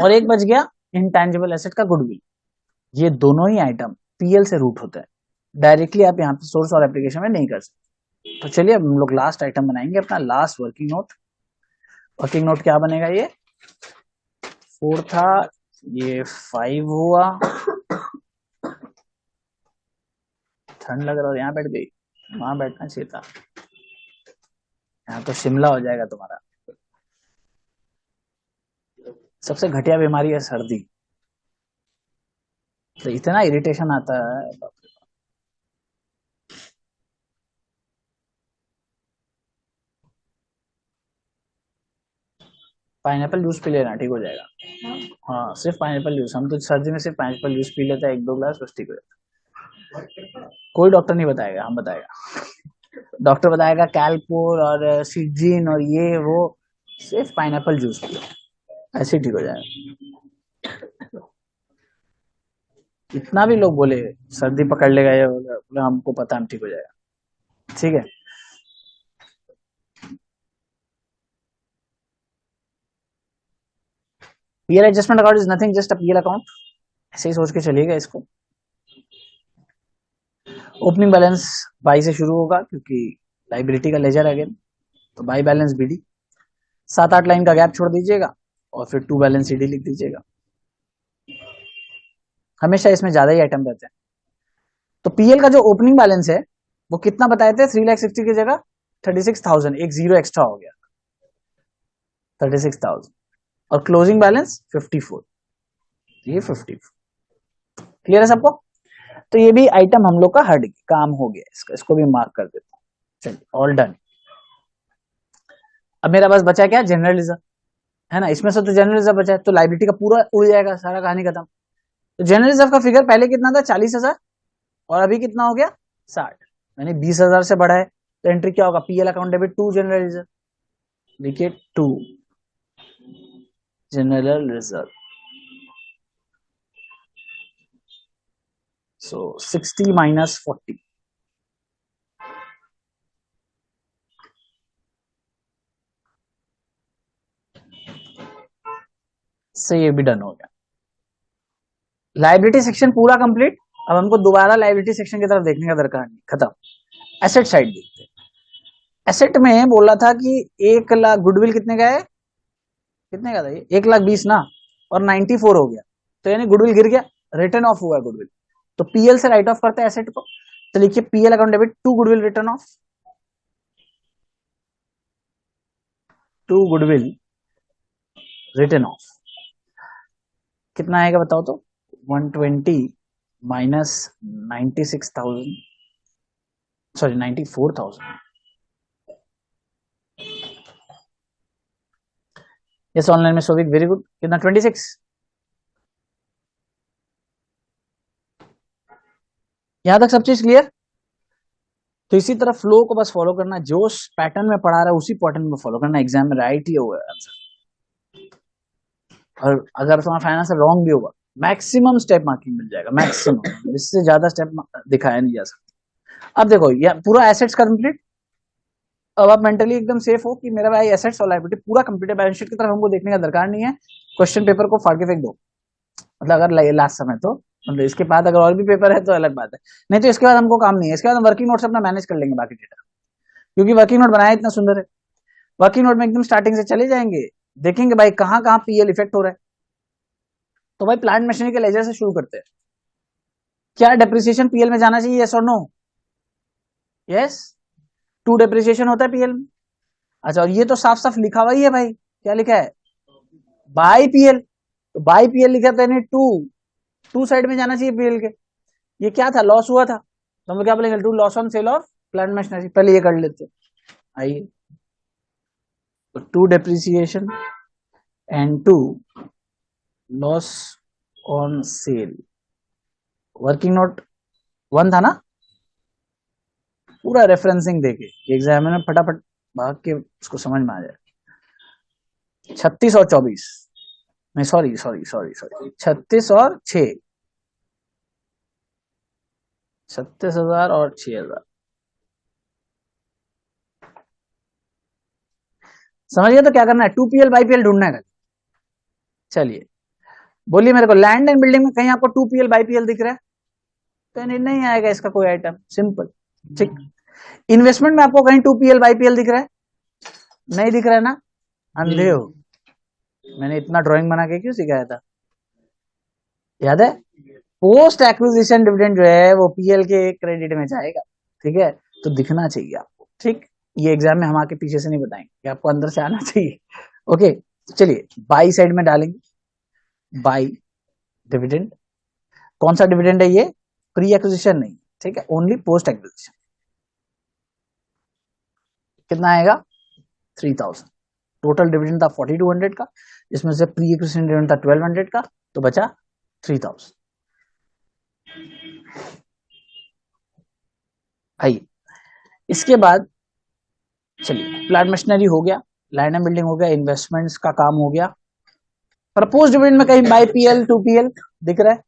और एक बच गया इंटेंजिबल एसेट का गुडविल। ये दोनों ही आइटम पीएल से रूट होते हैं, डायरेक्टली आप यहाँ पे सोर्स और एप्लीकेशन में नहीं कर सकते। तो चलिए अब हम लोग लास्ट आइटम बनाएंगे, अपना last working note. Working note क्या बनेगा, ये 4 था, ये 5 हुआ, ठंड लग रहा है, यहाँ बैठ गई, वहां बैठना चाहिए था, यहाँ तो शिमला हो जाएगा तुम्हारा। सबसे घटिया बीमारी है सर्दी, तो इतना इरिटेशन आता है, बाप रे बाप। पाइनएप्पल जूस पी लेना, ठीक हो जाएगा। हाँ सिर्फ पाइनएप्पल जूस, हम तो सर्दी में सिर्फ पाइनएप्पल जूस पी लेते हैं, 1-2 ग्लास, बस ठीक हो जाता है। कोई डॉक्टर नहीं बताएगा, हम बताएगा, डॉक्टर बताएगा कैलपोर और सिड्जिन और ये वो, सिर्फ पाइनएप्पल जूस पियो, ऐसे ही ठीक हो जाएगा। इतना भी लोग बोले सर्दी पकड़ लेगा ये बोले, हमको पता, हम ठीक हो जाएगा, ठीक है। PL adjustment account is nothing just a PL account, ऐसे ही सोच के चलिएगा इसको। ओपनिंग बैलेंस बाई से शुरू होगा क्योंकि लाइबिलिटी का लेजर अगेन, तो बाई बैलेंस बीडी, 7-8 लाइन का गैप छोड़ दीजिएगा और फिर टू बैलेंस सीडी लिख दीजिएगा। हमेशा इसमें ज्यादा ही आइटम रहते हैं। तो पीएल का जो ओपनिंग बैलेंस है वो कितना बताए थे, 3,60,000 की जगह 36,000, एक जीरो एक्स्ट्रा हो गया, 36,000, और क्लोजिंग बैलेंस 54, ये 54। क्लियर है सबको, तो ये भी आइटम हम लोग का हट काम हो गया, इसको भी मार्क कर देता हूँ। चलिए ऑल डन। अब मेरा पास बचा क्या, जनरल रिजर्व है ना, इसमें से तो जनरल रिजर्व बचा है, तो लाइबिलिटी का पूरा उड़ जाएगा, सारा कहानी खत्म। तो जनरल रिजर्व का फिगर पहले कितना था, 40,000, और अभी कितना हो गया, 60, यानी 20,000 से बढ़ा है, तो एंट्री क्या होगा, PL account debit to general reserve, देखिए टू जनरल रिजर्व, सो 60 माइनस 40, से ये भी डन हो गया। लाइबिलिटी सेक्शन पूरा कंप्लीट। अब हमको दोबारा लाइबिलिटी सेक्शन की तरफ देखने का दरकार नहीं, खत्म। एसेट साइड देखते हैं। एसेट में बोला था कि 1 लाख, गुडविल कितने का है, कितने का था ये, 1,20,000 ना, और 94 हो गया, तो यानी गुडविल गिर गया, रिटर्न ऑफ हुआ गुडविल, तो पीएल से राइट ऑफ करते हैं एसेट को, तो लिखिए PL account debit to goodwill written off, to goodwill written off कितना आएगा बताओ तो, 120 माइनस 96,000, सॉरी 94,000, यस ऑनलाइन में सोविक वेरी गुड, कितना 26, यहां तक सब चीज क्लियर। तो इसी तरह फ्लो को बस फॉलो करना, जो पैटर्न में पढ़ा रहा है उसी पैटर्न में फॉलो करना, एग्जाम में राइट ही होगा आंसर, और अगर तुम्हारा फाइनल रॉन्ग भी होगा मैक्सिमम स्टेप मार्किंग मिल जाएगा, मैक्सिमम, इससे ज्यादा स्टेप दिखाया नहीं जा सकता। अब देखो ये पूरा एसेट्स कंप्लीट, अब आप मेंटली एकदम सेफ हो कि मेरा भाई एसेट्स और लायबिलिटी पूरा कंप्लीट है, बैलेंस शीट की तरफ हमको देखने का दरकार नहीं है, क्वेश्चन पेपर को फाड़ के फेंक दो, मतलब अगर लास्ट समय तो, मतलब इसके बाद अगर और भी पेपर है तो अलग बात है, नहीं तो इसके बाद हमको काम नहीं है, इसके बाद हम वर्किंग नोट से अपना मैनेज कर लेंगे बाकी डेटा, क्योंकि वर्किंग नोट बनाया इतना सुंदर है, वर्किंग नोट में एकदम स्टार्टिंग से चले जाएंगे, देखेंगे भाई कहाँ कहाँ पीएल इफेक्ट हो रहा है, तो भाई प्लांट मशीनरी के लेजर से शुरू करते हैं, क्या डेप्रिसिएशन पीएल में जाना चाहिए, यस और नो, यस, टू डेप्रिसिएशन होता है पीएल में, अच्छा, और ये तो साफ साफ लिखा हुआ ही है भाई, क्या लिखा है, बाई पीएल, तो बाई पीएल लिखा था यानी टू साइड में जाना चाहिए पीएल के, ये क्या था, लॉस हुआ था, तो हम लोग क्या बोलेंगे, to loss on sale of plant machinery, पहले ये कर लेते आइए, तो to depreciation and to loss on sale, working note 1 था ना, पूरा रेफरेंसिंग देके एग्जाम में फटाफट भाग के उसको समझ में आ जाए, 36 और 24, नहीं सॉरी 36 और 6, 36,000 और 6,000, समझ गए, तो क्या करना है, 2PL बाई पीएल ढूंढना है, चलिए बोलिए मेरे को, लैंड एंड बिल्डिंग में कहीं आपको 2PL बाई पीएल दिख रहा है, कहीं नहीं आएगा इसका कोई आइटम, सिंपल, ठीक। इन्वेस्टमेंट में आपको कहीं 2PL बाई पीएल दिख रहा है, नहीं दिख रहा है ना, अंधे हो, मैंने इतना ड्राइंग बना के क्यों सिखाया था, याद है, पोस्ट एक्विजिशन डिविडेंड जो है वो पीएल के क्रेडिट में जाएगा, ठीक है, तो दिखना चाहिए आपको, ठीक, ये एग्जाम में हम आके पीछे से नहीं बताएंगे, आपको अंदर से आना चाहिए, ओके, चलिए बाई साइड में डालेंगे, बाई डिविडेंड, कौन सा डिविडेंड है ये, प्री एक्विजिशन नहीं, ठीक है, ओनली पोस्ट एक्विजिशन, कितना आएगा 3,000, टोटल डिविडेंड था 4,200 का, जिसमें से प्री एक्विजिशन डिविडेंड था 1,200 का, तो बचा 3,000, आइए इसके बाद चलिए प्लांट मशीनरी हो गया, लैंड एंड बिल्डिंग हो गया, इन्वेस्टमेंट्स का काम हो गया, प्रपोज डिविडेंड में कहीं बाई पीएल 2PL दिख रहा है,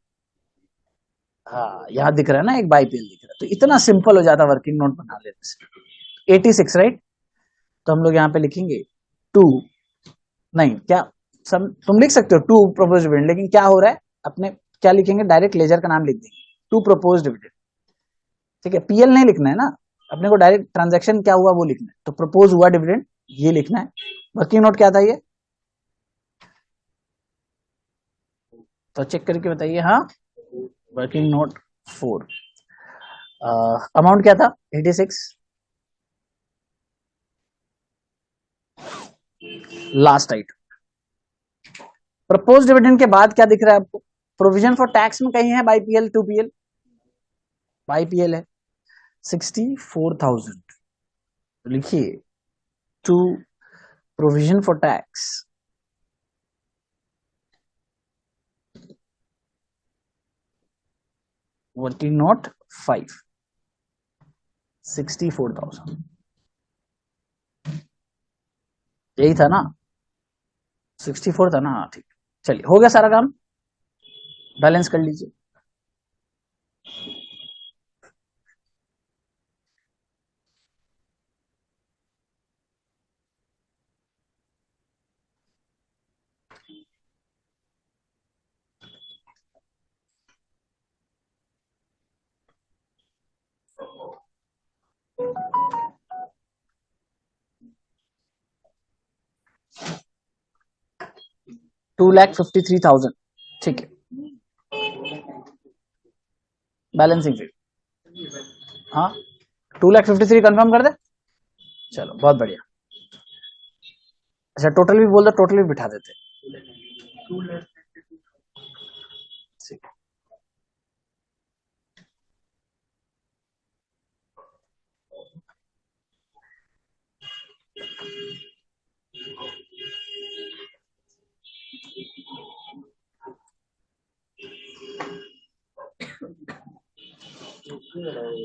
हाँ यहाँ दिख रहा है ना, एक बाई पीएल दिख रहा है, तो इतना सिंपल हो जाता वर्किंग नोट बना लेने से, 86 राइट, तो हम लोग यहाँ पे लिखेंगे 2, नहीं क्या तुम लिख सकते हो 2 प्रपोज डिविडेंड, लेकिन क्या हो रहा है, अपने क्या लिखेंगे, डायरेक्ट लेजर का नाम लिख देंगे, 2 प्रपोज डिविडेंड, ठीक है, पीएल नहीं लिखना है ना, अपने को डायरेक्ट ट्रांजैक्शन क्या हुआ वो लिखना है, तो प्रपोज हुआ डिविडेंड ये लिखना है, वर्किंग नोट क्या था ये, तो चेक करके बताइए, हाँ वर्किंग नोट 4, अमाउंट क्या था 86, लास्ट आइटम, प्रपोज डिविडेंड के बाद क्या दिख रहा है आपको, प्रोविजन फॉर टैक्स में कहीं है by PL 2PL, by PL है 64,000, तो लिखिए to provision for tax, working note 5, 64,000, यही था ना, 64 था ना, हाँ ठीक, चलिए हो गया सारा काम, बैलेंस कर लीजिए, $2,53,000, ठीक है, बैलेंसिंग फी, हाँ 2,53,000 कंफर्म कर दे, चलो बहुत बढ़िया। अच्छा टोटल भी बोल दो, टोटल भी बिठा देते।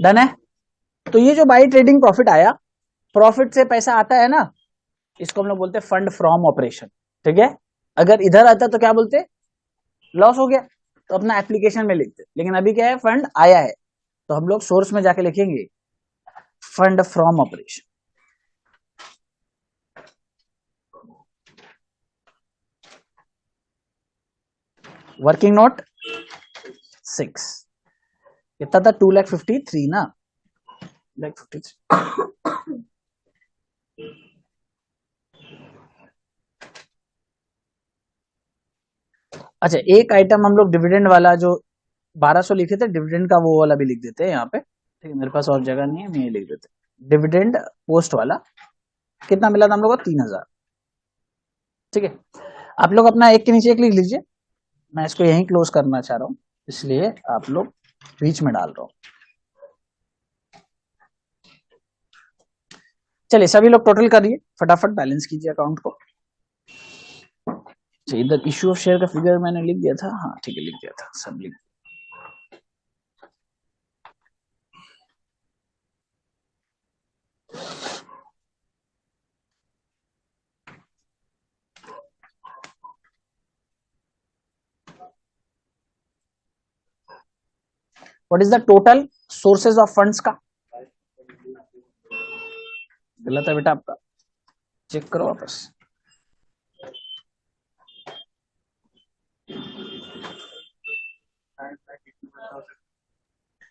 डन है। तो ये जो बाई ट्रेडिंग प्रॉफिट आया, प्रॉफिट से पैसा आता है ना, इसको हम लोग बोलते हैं फंड फ्रॉम ऑपरेशन, ठीक है। अगर इधर आता तो क्या बोलते, लॉस हो गया, तो अपना एप्लीकेशन में लिखते, लेकिन अभी क्या है, फंड आया है, तो हम लोग सोर्स में जाके लिखेंगे fund from operation. Working note 6 कितना था, 2,53,000 ना, 2,53,000। अच्छा एक आइटम हम लोग डिविडेंड वाला जो 1,200 लिखे थे, डिविडेंड का वो वाला भी लिख देते हैं यहाँ पे, ठीक है, मेरे पास और जगह नहीं है, मैं ये लिख देते हैं डिविडेंड पोस्ट वाला। कितना मिला था हम लोग को, 3,000, ठीक है। आप लोग अपना एक के नीचे एक लिख लीजिए, मैं इसको यहीं क्लोज करना चाह रहा हूं, इसलिए आप लोग बीच में डाल रहा हूं। चलिए सभी लोग टोटल करिए, फटाफट बैलेंस कीजिए अकाउंट को। इधर इश्यू ऑफ शेयर का फिगर मैंने लिख दिया था, हाँ ठीक है लिख दिया था, सब लिख। What is the total sources of funds का, गलत है बेटा आपका, चेक करो वापस।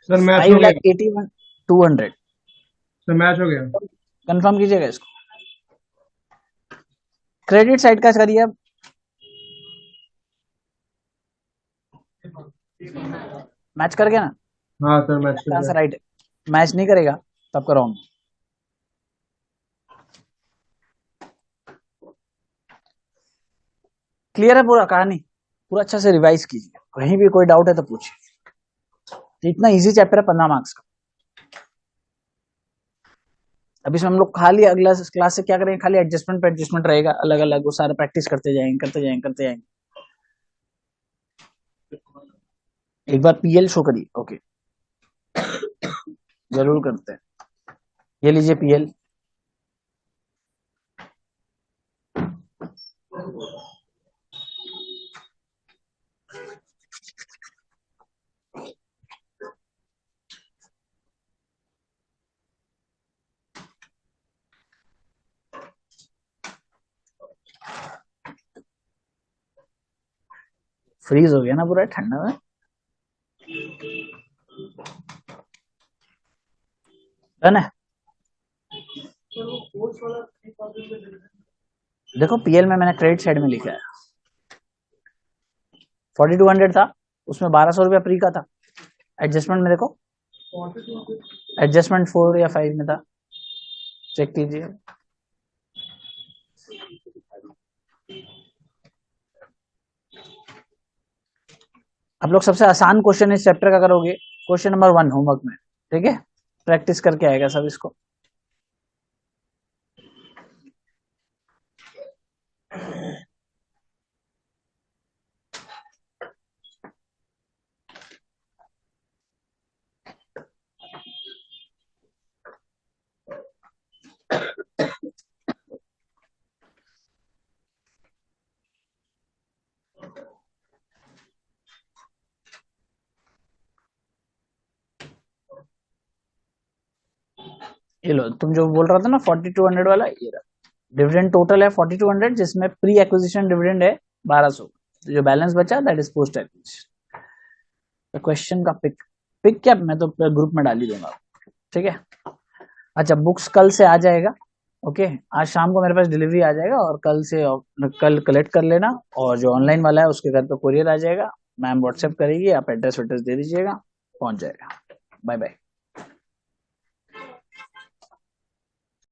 सर मैच हो गया, 5,81,200 सर मैच हो गया। कंफर्म कीजिएगा इसको। क्रेडिट साइड का करिए अब, मैच कर गया ना, हाँ सर मैच हो कहां से गया। राइट है, मैच नहीं करेगा तब कराओ। क्लियर है पूरा कहानी, पूरा अच्छा से रिवाइज कीजिए, कहीं भी कोई डाउट है तो पूछिए। इतना इजी चैप्टर है 15 मार्क्स का। अभी इसमें हम लोग खाली अगला क्लास से क्या करेंगे, खाली एडजस्टमेंट पे एडजस्टमेंट रहेगा, अलग अलग वो सारा प्रैक्टिस करते जाएंगे करते जाएंगे करते जाएंगे। एक बार पीएल शो करिए, ओके जरूर करते हैं। ये लीजिए पीएल, फ्रीज हो गया ना पूरा ठंडा में, डन है। देखो पीएल में मैंने क्रेडिट साइड में लिखा है 4,200 था, उसमें 1,200 रुपया प्री का था। एडजस्टमेंट में देखो, एडजस्टमेंट 4 या 5 में था, चेक कीजिए। आप लोग सबसे आसान क्वेश्चन इस चैप्टर का करोगे, क्वेश्चन नंबर 1 होमवर्क में, ठीक है, प्रैक्टिस करके आएगा सब इसको। ये लो, तुम जो बोल रहा था ना 4,200 वाला, ये रहा डिविडेंड टोटल है 4,200, जिसमें प्री एक्विजिशन डिविडेंड है 1,200, तो जो बैलेंस बचा दैट इज पोस्ट एक्विजिशन। तो क्वेश्चन का पिक पिक क्या, मैं तो ग्रुप में डाल ही दूंगा, ठीक है। अच्छा बुक्स कल से आ जाएगा, ओके, आज शाम को मेरे पास डिलीवरी आ जाएगा, और कल से कल कलेक्ट कर लेना, और जो ऑनलाइन वाला है उसके घर पे कोरियर आ जाएगा, मैम व्हाट्सएप करेगी, आप एड्रेस वेड्रेस दे दीजिएगा, पहुंच जाएगा। Bye bye.